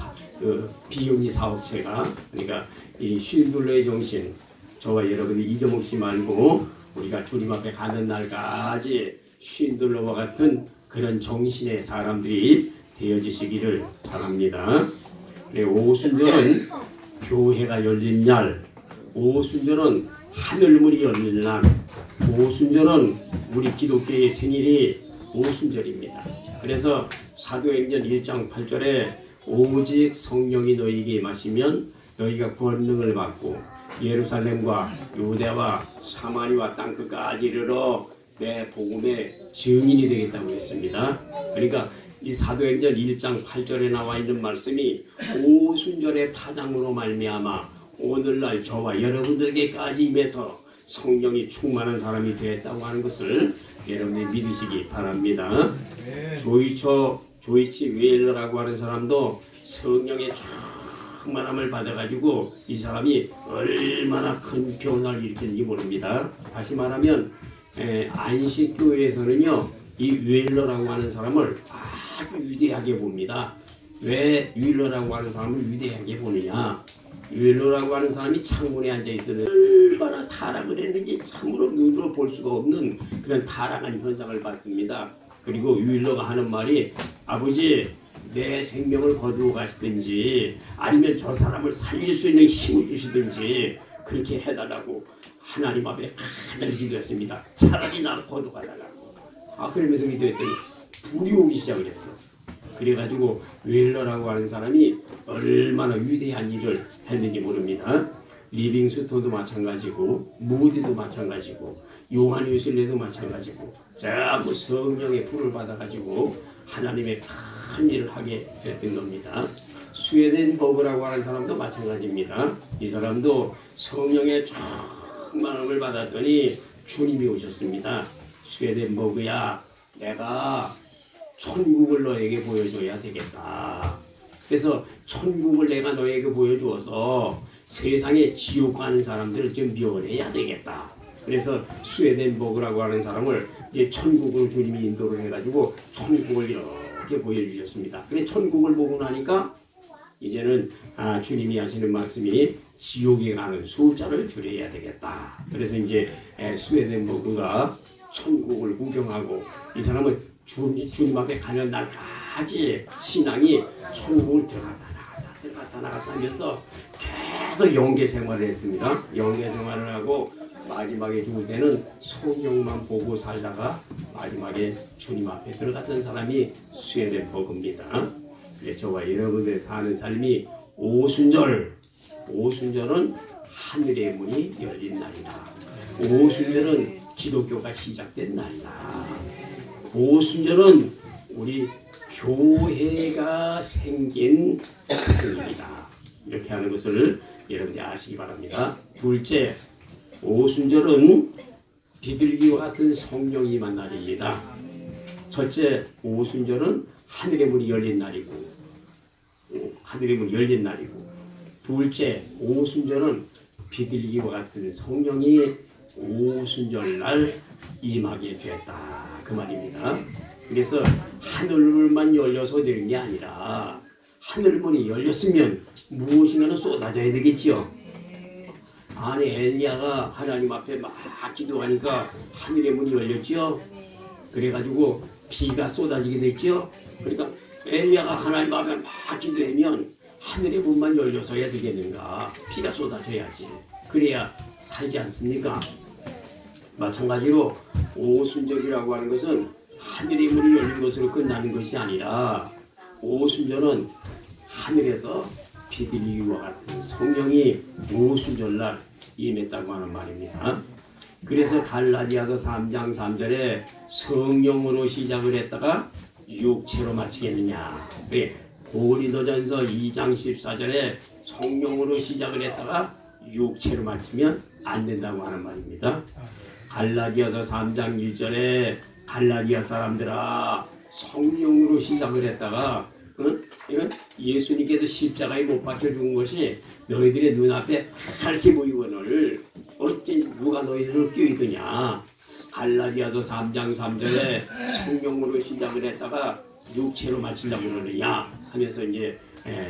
그 비영리 사업체가. 그러니까 이 쉰들러의 정신, 저와 여러분이 잊어먹지 말고 우리가 주님 앞에 가는 날까지 쉰들러와 같은 그런 정신의 사람들이 되어지시기를 바랍니다. 오순절은 교회가 열린 날, 오순절은 하늘문이 열린 날, 오순절은 우리 기독교의 생일이 오순절입니다. 그래서 사도행전 1장 8절에 오직 성령이 너희에게 임하시면 너희가 권능을 받고 예루살렘과 유대와 사마리아 땅끝까지 이르러 내 복음의 증인이 되겠다고 했습니다. 그러니까 이 사도행전 1장 8절에 나와 있는 말씀이 오순절의 파장으로 말미암아 오늘날 저와 여러분들에게까지 임해서 성령이 충만한 사람이 되었다고 하는 것을 여러분이 믿으시기 바랍니다. 조이치 웨일러라고 하는 사람도 성령의 충만함을 받아가지고 이 사람이 얼마나 큰 변화를 일으켰는지 모릅니다. 다시 말하면 안식교회에서는요, 이 웨일러라고 하는 사람을 아주 위대하게 봅니다. 왜 웨일러라고 하는 사람을 위대하게 보느냐? 웨일러라고 하는 사람이 창문에 앉아있던 얼마나 타락을 했는지 참으로 눈으로 볼 수가 없는 그런 타락한 현상을 봤습니다. 그리고 웨일러가 하는 말이 아버지 내 생명을 거두어 가시든지 아니면 저 사람을 살릴 수 있는 힘을 주시든지 그렇게 해달라고 하나님 앞에 간절히 기도했습니다. 차라리 나를 거두어가달라고. 그러면서 기도했더니 불이 오기 시작을 했어. 그래가지고 웨일러라고 하는 사람이 얼마나 위대한 일을 했는지 모릅니다. 리빙스톤도 마찬가지고 무디도 마찬가지고 요한 웨슬레도 마찬가지고 전부 성령의 불을 받아가지고 하나님의 큰 일을 하게 됐던 겁니다. 스웨덴 버그라고 하는 사람도 마찬가지입니다. 이 사람도 성령의 충만함을 받았더니 주님이 오셨습니다. 스웨덴 버그야, 내가 천국을 너에게 보여줘야 되겠다. 그래서 천국을 내가 너에게 보여주어서 세상에 지옥 가는 사람들을 좀 면해야 되겠다. 그래서 스웨덴버그라고 하는 사람을 이제 천국으로 주님이 인도를 해가지고 천국을 이렇게 보여주셨습니다. 그래 천국을 보고 나니까 이제는 주님이 하시는 말씀이 지옥에 가는 숫자를 줄여야 되겠다. 그래서 이제 스웨덴버그가 천국을 구경하고 이 사람은 주님 앞에 가는 날까지 신앙이 천국을 들어갔다 나갔다 하면서 계속 영계 생활을 했습니다. 영계 생활을 하고 마지막에 죽을 때는 성경만 보고 살다가 마지막에 주님 앞에 들어갔던 사람이 스웨덴버그입니다. 저와 여러분들 사는 삶이 오순절은 하늘의 문이 열린 날이다. 오순절은 기독교가 시작된 날이다. 오순절은 우리 교회가 생긴 날입니다. 이렇게 하는 것을 여러분이 아시기 바랍니다. 둘째, 오순절은 비둘기와 같은 성령이 임한 날입니다. 첫째, 오순절은 하늘의 문이 열린 날이고, 둘째, 오순절은 비둘기와 같은 성령이 오순절날 임하게 됐다. 그 말입니다. 그래서 하늘문만 열려서 되는 게 아니라 하늘문이 열렸으면 무엇인가는 쏟아져야 되겠지요. 아니 엘리야가 하나님 앞에 막 기도하니까 하늘의 문이 열렸지요. 그래가지고 비가 쏟아지게 됐죠. 그러니까 엘리야가 하나님 앞에 막 기도하면 하늘의 문만 열려서야 되겠는가. 비가 쏟아져야지. 그래야 살지 않습니까? 마찬가지로 오순절이라고 하는 것은 하늘의 문이 열린 것으로 끝나는 것이 아니라 오순절은 하늘에서 비들이와 같은 성령이 오순절날 임했다고 하는 말입니다. 그래서 갈라디아서 3장 3절에 성령으로 시작을 했다가 육체로 마치겠느냐. 고린도전서 2장 14절에 성령으로 시작을 했다가 육체로 마치면 안 된다고 하는 말입니다. 갈라디아서 3장 1절에 갈라디아 사람들아 성령으로 시작을 했다가 예수님께서 십자가에 못 박혀 죽은 것이 너희들의 눈앞에 밝게 보이거늘 어찌 누가 너희들을 끼이드냐. 갈라디아서 3장 3절에 성령으로 시작을 했다가 육체로 마치려고 그러느냐 하면서 이제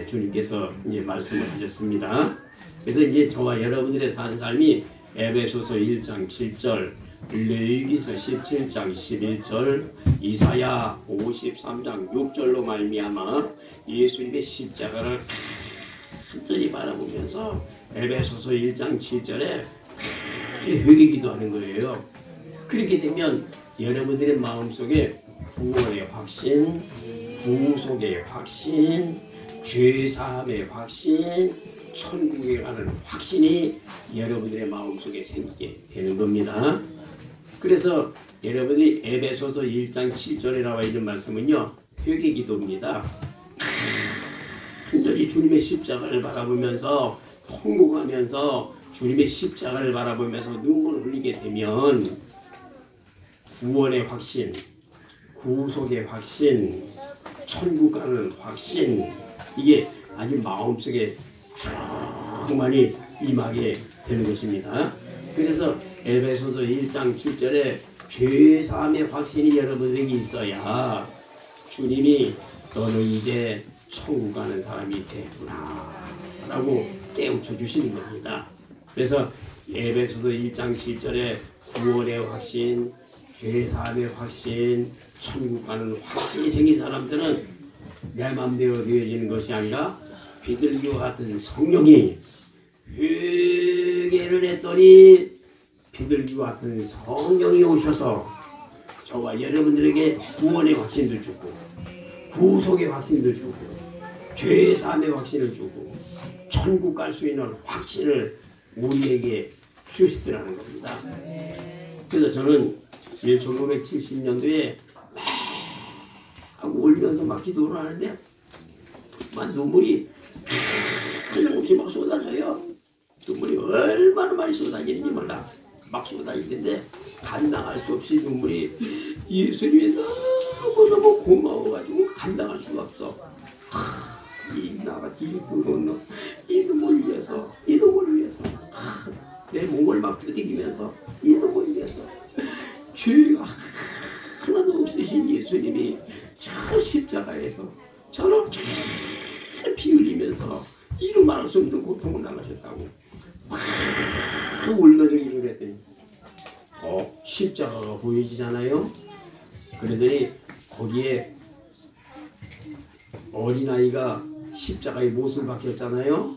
주님께서 이제 말씀을 하셨습니다. 그래서 이제 저와 여러분들의 산 삶이 에베소서 1장 7절, 레위기서 17장 11절, 이사야 53장 6절로 말미암아 예수님의 십자가를 간절히 바라보면서 에베소서 1장 7절에 회개기도 하는 거예요. 그렇게 되면 여러분들의 마음속에 구원의 확신, 구속의 확신, 죄사함의 확신, 천국에 가는 확신이 여러분들의 마음속에 생기게 되는 겁니다. 그래서 여러분이 에베소서 1장 7절에 나와 있는 말씀은요, 회개기도입니다. 간절히 주님의 십자가를 바라보면서 통곡하면서 주님의 십자가를 바라보면서 눈물을 흘리게 되면 구원의 확신, 구속의 확신, 천국 가는 확신, 이게 아주 마음속에 쭉 많이 임하게 되는 것입니다. 그래서 에베소서 1장 7절에 죄사함의 확신이 여러분에게 있어야 주님이 너는 이제 천국 가는 사람이 되구나 라고 깨우쳐 주시는 겁니다. 그래서 에베소서 1장 7절에 구원의 확신, 죄사함의 확신, 천국 가는 확신이 생긴 사람들은 내 맘대로 되어지는 것이 아니라 비둘기와 같은 성령이 회개를 했더니 비둘기와 같은 성령이 오셔서 저와 여러분들에게 구원의 확신도 주고 구속의 확신도 주고 죄사함의 확신을 주고 천국 갈 수 있는 확신을 우리에게 주시더라는 겁니다. 그래서 저는 1970년도에 막 울면서 막 기도를 하는데 막 눈물이 끊임없이 막 쏟아져요. 눈물이 얼마나 많이 쏟아지는지 몰라. 막 쏟아지는데 감당할 수 없이 눈물이 예수님이 너무너무 고마워가지고 감당할 수가 없어. 이 나같이 부러운 이 눈물 위해서 이 눈물 위해서 내 몸을 막 두드리면서 이 눈물 위해서 죄가 하나도 없으신 예수님이 저 십자가에서 저렇게 피 흘리면서 이루 말할 수 없는 고통을 당하셨다고 울면서 기도를 했더니 십자가가 보이지잖아요. 그러더니 거기에 어린아이가 십자가에 못을 박혔잖아요.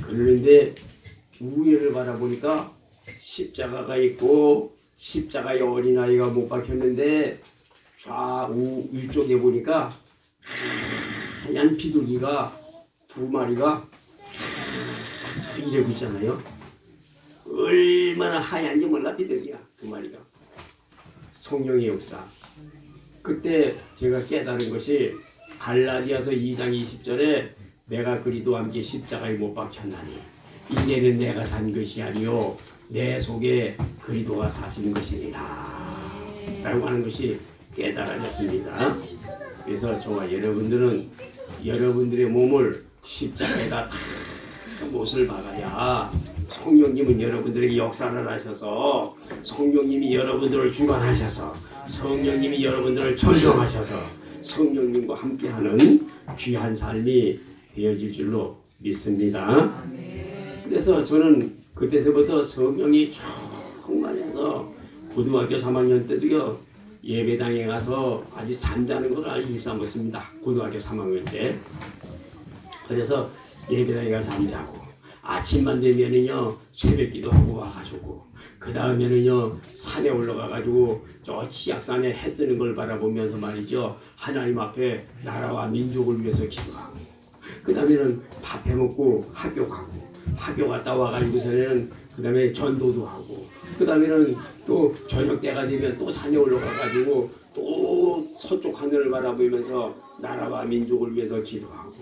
그런데 우회를 바라보니까 십자가가 있고 십자가에 어린아이가 못 박혔는데 좌우 위쪽에 보니까 하얀 비둘기가 두 마리가 이러고 있잖아요. 얼마나 하얀지 몰라 비둘기야 두 마리가. 성령의 역사. 그때 제가 깨달은 것이 갈라디아서 2장 20절에 내가 그리도 함께 십자가에 못 박혔나니 이제는 내가 산 것이 아니요 내 속에 그리도가 사시는 것이니라 라고 하는 것이 깨달아졌습니다. 그래서 저와 여러분들은 여러분들의 몸을 십자가에다 못을 박아야 성령님은 여러분들에게 역사를 하셔서 성령님이 여러분들을 주관하셔서 성령님이 여러분들을 전정하셔서 성령님과 함께하는 귀한 삶이 되어질 줄로 믿습니다. 그래서 저는 그때서부터 성령이 충만해서 고등학교 3학년 때도요 예배당에 가서 아주 잠자는 걸 아주 일삼았습니다. 고등학교 3학년 때. 그래서 예배당에 가서 잠자고 아침만 되면은요 새벽기도 하고 와가지고 그 다음에는요 산에 올라가가지고 저 치악산에 해 뜨는 걸 바라보면서 말이죠 하나님 앞에 나라와 민족을 위해서 기도하고 그 다음에는 밥 해먹고 학교 가고 학교 갔다 와가지고서는 그 다음에 전도도 하고 그 다음에는 또 저녁 때가 되면 또 산에 올라가가지고 또 서쪽 하늘을 바라보면서 나라와 민족을 위해서 기도하고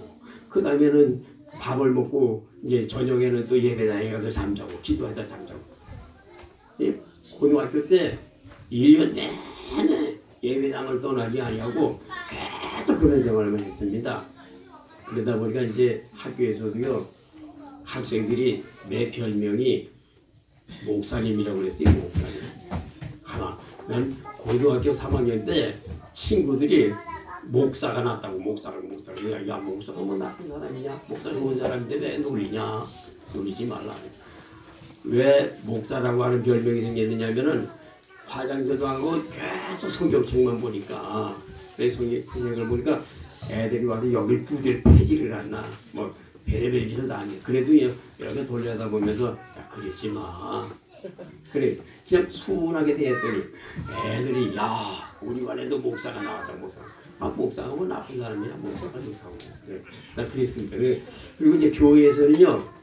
그 다음에는 밥을 먹고 이제 저녁에는 또 예배당에 가서 잠자고 기도하다 잠자고 고등학교 때 1년 내내 예배당을 떠나지 아니하고 계속 그런 생활만 했습니다. 그러다 보니까 이제 학교에서도요 학생들이 내 별명이 목사님이라고 그랬어요. 목사님. 하나. 난 고등학교 3학년 때 친구들이 목사가 났다고 목사가 야 목사가 뭐 나쁜 사람이냐 목사 좋은 사람인데 왜 놀리냐 놀리지 말라. 왜 목사라고 하는 별명이 생겼느냐면은 화장실도 안 가고 계속 성경책만 보니까 내 성경책을 보니까 애들이 와서 여기 두개 폐지를 했나 뭐 별의별 짓을 다 하네. 그래도 여기 돌려다보면서 야 그러지 마. 그래 그냥 순하게 대했더니 애들이 야 우리 반에도 목사가 나왔다 목사. 아 목사가 뭐 나쁜 사람이야 목사가 좋다고. 그래 나 그랬으니까. 그리고 이제 교회에서는요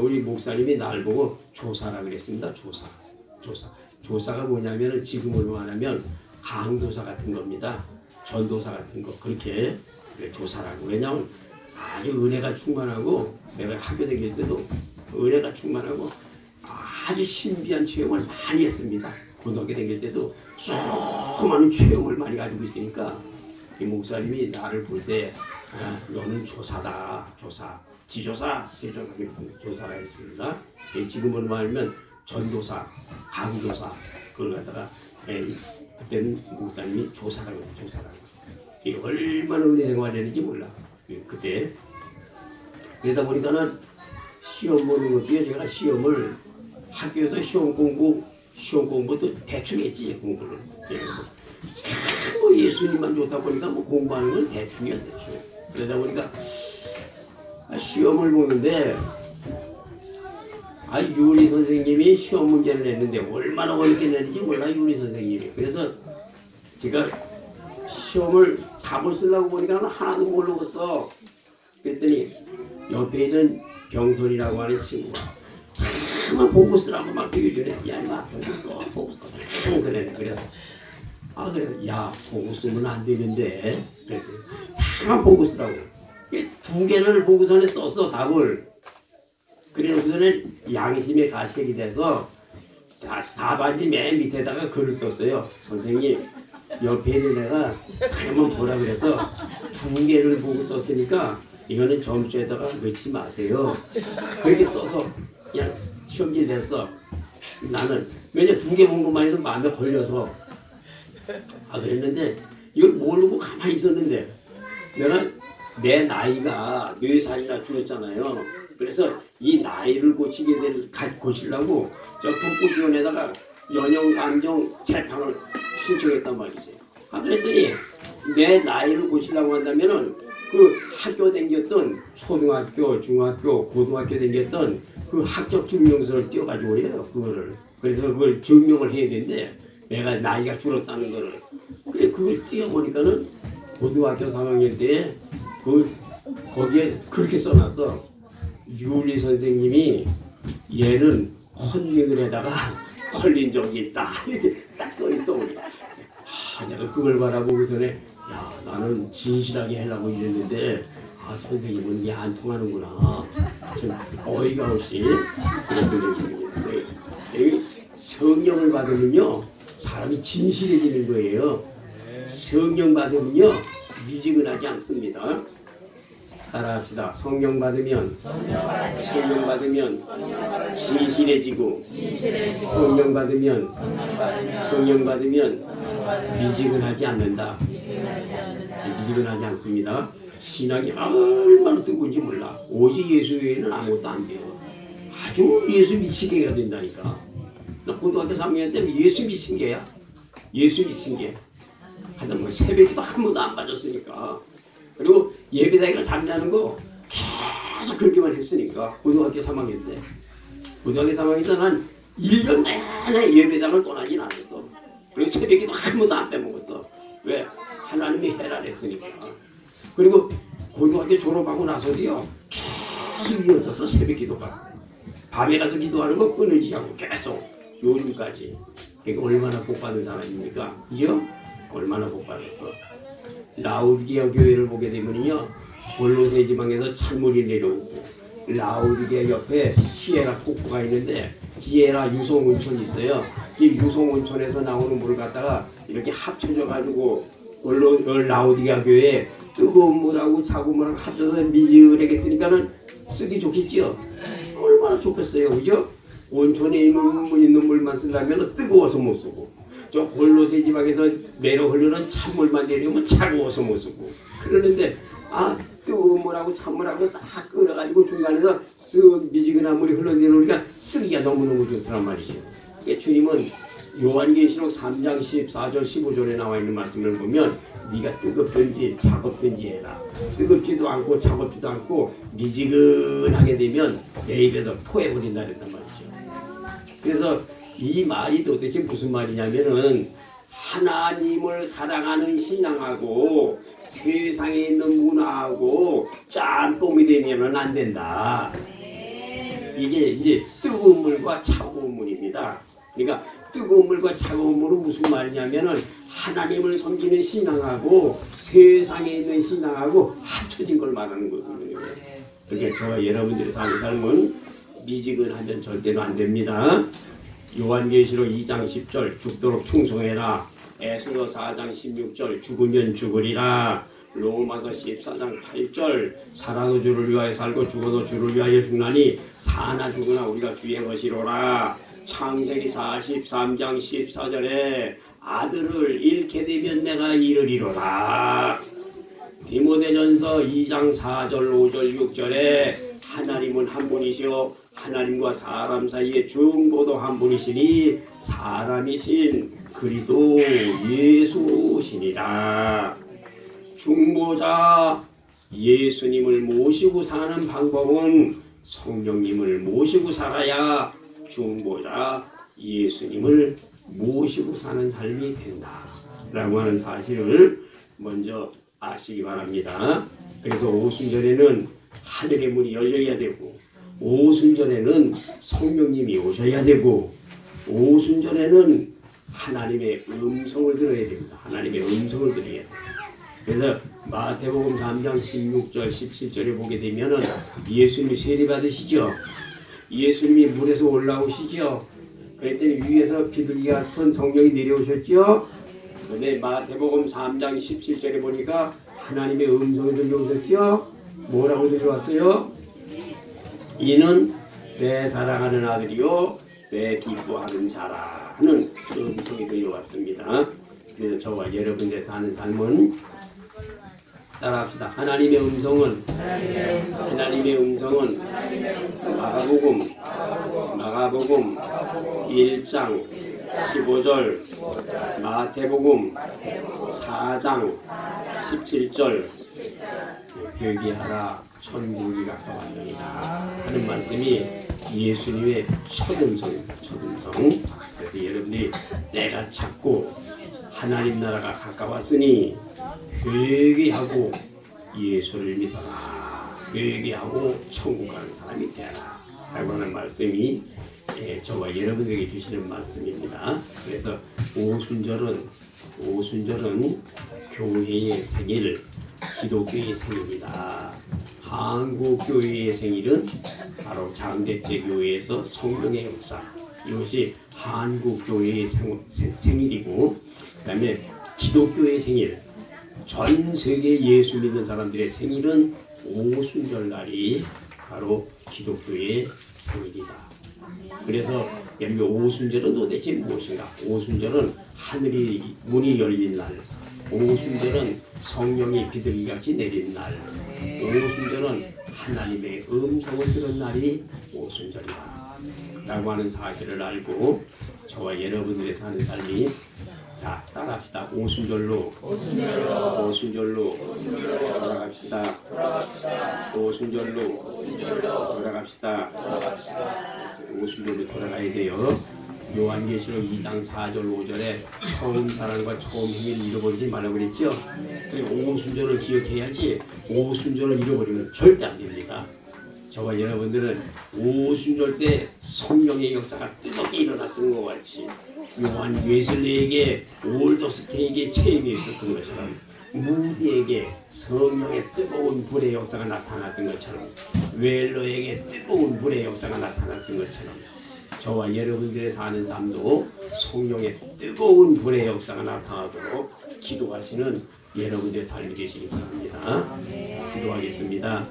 우리 목사님이 날 보고 조사라 그랬습니다. 조사가 뭐냐면은 지금으로 말하면 강도사 같은 겁니다. 전도사 같은 거 그렇게 조사라고. 왜냐하면 아주 은혜가 충만하고 내가 학교 다닐 때도 은혜가 충만하고 아주 신비한 체험을 많이 했습니다. 고등학교 다닐 때도 수많은 체험을 많이 가지고 있으니까 이 목사님이 나를 볼 때 너는 조사다. 지조사라 했습니다. 지금으로 말하면 전도사, 강도사 그걸 갖다가 그때는 목사님이 조사라고. 이게 얼마나 은혜 생활했는지 몰라. 그때 그러다 보니까는 시험 보는 것도요 제가 시험을 학교에서 시험 공부도 대충 했지 공부를. 뭐 예수님만 좋다 보니까 뭐 공부하는 건 대충이야 대충. 그러다 보니까 시험을 보는데 유리 선생님이 시험 문제를 냈는데 얼마나 어렵게 냈는지 몰라 유리 선생님이. 그래서 제가 시험을 답을 쓰려고 보니까 하나도 모르겠어. 그랬더니 옆에 있는 병선이라고 하는 친구가 막 보고 쓰라고 막 얘기해주네. 야 막 보고 써. 그래. 그래서 그래. 야 보고 쓰면 안 되는데. 막 보고 쓰라고. 2개를 보고서는 썼어 답을. 그래놓고서는 양심의 가책이 돼서 답안지 맨 밑에다가 글을 썼어요. 선생님 옆에 있는 애가 한번 보라 그래서 2개를 보고 썼으니까 이거는 점수에다가 넣지 마세요. 그렇게 써서 그냥 시험지 냈어. 나는 왜냐 2개 본 것만 해도 마음에 걸려서 그랬는데 이걸 모르고 가만히 있었는데 내가 내 나이가 4살이나 줄었잖아요. 그래서 이 나이를 고치려고 저 북부지원에다가 연영감정 재판을 신청했단 말이지. 그랬더니 내 나이를 고치려고 한다면은 그 학교 다녔던 초등학교, 중학교, 고등학교 다녔던 그 학적 증명서를 띄워가지고 그래요. 그거를. 그래서 그걸 증명을 해야 되는데 내가 나이가 줄었다는 거를. 그래 그걸 띄워보니까는 고등학교 3학년 때 거기에 그렇게 써놨어. 유리 선생님이 얘는 헌민을에다가 걸린 적이 있다. 이렇게 딱 써있어. 내가 그걸 바라보고서는 야 나는 진실하게 하려고 이랬는데 선생님은 이게 안 통하는구나. 좀 어이가 없이 성령을 받으면요 사람이 진실해지는 거예요. 성령 받으면요 미지근하지 않습니다. 따라합시다. 성령 받으면 진실해지고 성령 받으면 미지근하지 않는다. 미지근하지 않습니다. 신앙이 얼마나 뜨거운지 몰라. 오직 예수 외에는 아무것도 안 돼요. 아주 예수 미치게 해야 된다니까. 나 고등학교 3학년 때 예수 미친 게야. 예수 미친 게. 하여튼 뭐 새벽에도 한 번도 안 빠졌으니까. 그리고 예배당에 잠자는 거 계속 그렇게만 했으니까. 고등학교 3학년 때. 고등학교 3학년 때 난 1년 내내 예배당을 떠나진 않았어. 그리고 새벽에도 한 번도 안 빼먹었어. 왜? 하나님이 해라 했으니까. 그리고 고등학교 졸업하고 나서도요. 계속 이어져서 새벽 기도가. 밤에 가서 기도하는 거 끊이지 않고 계속 요즘까지. 그러니까 얼마나 복받은 사람입니까? 그죠? 얼마나 복받았어. 라우디게아 교회를 보게 되면요. 골로새 지방에서 찬물이 내려오고 라우디게아 옆에 시에라 폭포가 있는데 기에라 유성온천이 있어요. 이 유성온천에서 나오는 물을 갖다가 이렇게 합쳐져 가지고 라우디게아 교회에 뜨거운 물하고 차가운 물하고 합쳐서 미지근하게 쓰니까는 쓰기 좋겠지요. 얼마나 좋겠어요, 그죠? 온천에 있는 물만 쓰려면 뜨거워서 못 쓰고, 저 골로새 지방에서 내려 흐르는 찬물만 내려오면 차가워서 못 쓰고, 그러는데 뜨거운 물하고 찬물하고 싹 끓여가지고 중간에서 쓱 미지근한 물이 흘러내려오니까 쓰기가 너무너무 좋더란 말이죠. 주님은 요한계시록 3장 14절 15절에 나와 있는 말씀을 보면 네가 뜨겁든지 차갑든지 해라. 뜨겁지도 않고 차갑지도 않고 미지근하게 되면 내 입에서 토해버린다 그랬단 말이죠. 그래서 이 말이 도대체 무슨 말이냐면은 하나님을 사랑하는 신앙하고 세상에 있는 문화하고 짬뽕이 되면은 안 된다. 이게 이제 뜨거운 물과 차가운 물입니다. 그러니까 뜨거운 물과 차가운 물은 무슨 말이냐면은 하나님을 섬기는 신앙하고 세상에 있는 신앙하고 합쳐진 걸 말하는 거거든요. 그러니까 저와 여러분들이 사는 삶은 미지근하면 절대로 안 됩니다. 요한계시록 2장 10절 죽도록 충성해라. 에스더 4장 16절 죽으면 죽으리라. 로마서 14장 8절 살아도 주를 위하여 살고 죽어도 주를 위하여 죽나니 사나 죽으나 우리가 주의 것이로라. 창세기 43장 14절에 아들을 잃게 되면 내가 이르리로라. 디모데전서 2장 4절 5절 6절에 하나님은 한 분이시오 하나님과 사람 사이에 중보도 한 분이시니 사람이신 그리스도 예수시니라. 중보자 예수님을 모시고 사는 방법은 성령님을 모시고 살아야 중보자 예수님을 모시고 사는 삶이 된다 라고 하는 사실을 먼저 아시기 바랍니다. 그래서 오순절에는 하늘의 문이 열려야 되고 오순절에는 성령님이 오셔야 되고 오순절에는 하나님의 음성을 들어야 됩니다. 하나님의 음성을 들어야 돼요. 그래서 마태복음 3장 16절 17절에 보게 되면은 예수님이 세례받으시죠. 예수님이 물에서 올라오시죠. 그랬더니 위에서 비둘기 같은 성령이 내려오셨죠. 그런데 마태복음 3장 17절에 보니까 하나님의 음성이 들려오셨죠. 뭐라고 들려왔어요? 이는 내 사랑하는 아들이요 내 기뻐하는 자라 하는 음성이 들려왔습니다. 그래서 저와 여러분들 사는 삶은 따라합시다. 하나님의 음성은 마가복음 1장 15절 마태복음 4장 17절 회개하라 천국이 가까웠느니라 하는 말씀이 예수님의 첫음성입니다. 첫음성. 그래서 여러분들이 내가 찾고 하나님 나라가 가까웠으니 회개하고 예수를 믿어라. 회개하고 천국 가는 사람이 되라. 라고 하는 말씀이 저와 여러분들에게 주시는 말씀입니다. 그래서 오순절은 교회의 생일, 기독교의 생일이다. 한국교회의 생일은 바로 장대째 교회에서 성령의 역사, 이것이 한국교회의 생일이고, 그 다음에 기독교의 생일, 전 세계 예수 믿는 사람들의 생일은 오순절 날이 바로 기독교의 생일이다. 그래서 여러분 오순절은 도대체 무엇인가? 오순절은 하늘이 문이 열린 날, 오순절은 성령이 비둘기같이 내린 날, 오순절은 하나님의 음성을 들은 날이 오순절이다 라고 하는 사실을 알고 저와 여러분들의 사는 삶이 자, 따라합시다. 오순절로 돌아갑시다. 오순절로 돌아갑시다. 오순절로 돌아가야 돼요. 요한계시록 2장 4절 5절에 처음 사랑과 처음 행위를 잃어버리지 말라고 그랬죠. 오순절을 기억해야지 오순절을 잃어버리면 절대 안 됩니다. 저와 여러분들은 오순절 때 성령의 역사가 뜨겁게 일어났던 것 같이 요한 웨슬리에게 올더스케에게 체험이 있었던 것처럼 무디에게 성령의 뜨거운 불의 역사가 나타났던 것처럼 웰러에게 뜨거운 불의 역사가 나타났던 것처럼 저와 여러분들의 사는 삶도 성령의 뜨거운 불의 역사가 나타나도록 기도하시는 여러분들의 삶이 되시기 바랍니다. 기도하겠습니다.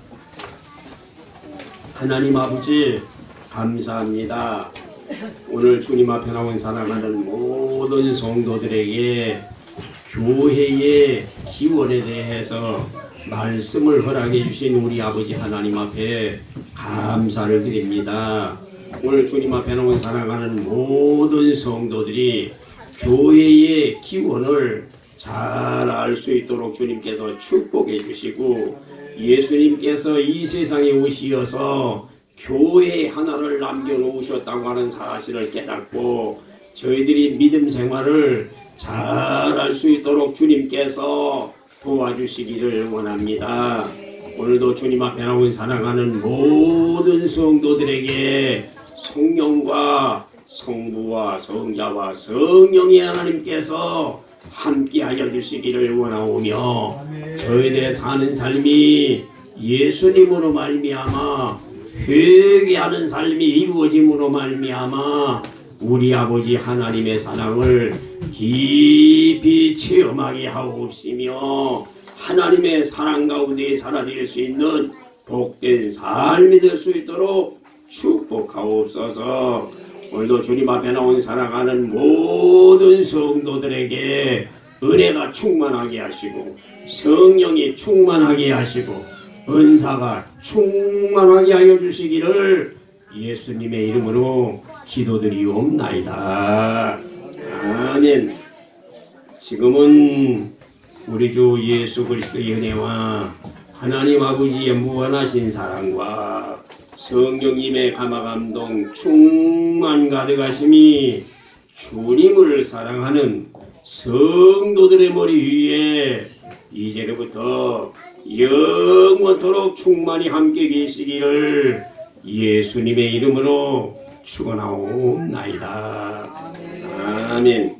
하나님 아버지 감사합니다. 오늘 주님 앞에 나온 살아가는 모든 성도들에게 교회의 기원에 대해서 말씀을 허락해 주신 우리 아버지 하나님 앞에 감사를 드립니다. 오늘 주님 앞에 나온 살아가는 모든 성도들이 교회의 기원을 잘 알 수 있도록 주님께서 축복해 주시고 예수님께서 이 세상에 오시어서 교회 하나를 남겨놓으셨다고 하는 사실을 깨닫고 저희들이 믿음 생활을 잘 알 수 있도록 주님께서 도와주시기를 원합니다. 오늘도 주님 앞에 나온 사랑하는 모든 성도들에게 성령과 성부와 성자와 성령의 하나님께서 함께하여 주시기를 원하오며 저희들의 사는 삶이 예수님으로 말미암아 회개하는 삶이 이루어짐으로 말미암아 우리 아버지 하나님의 사랑을 깊이 체험하게 하옵시며 하나님의 사랑 가운데 살아낼 수 있는 복된 삶이 될 수 있도록 축복하옵소서. 오늘도 주님 앞에 나온 살아가는 모든 성도들에게 은혜가 충만하게 하시고 성령이 충만하게 하시고 은사가 충만하게 하여 주시기를 예수님의 이름으로 기도드리옵나이다. 아멘. 지금은 우리 주 예수 그리스도의 은혜와 하나님 아버지의 무한하신 사랑과 성령님의 감화감동 충만 가득하심이 주님을 사랑하는 성도들의 머리 위에 이제로부터 영원토록 충만히 함께 계시기를 예수님의 이름으로 축원하옵나이다. 아멘.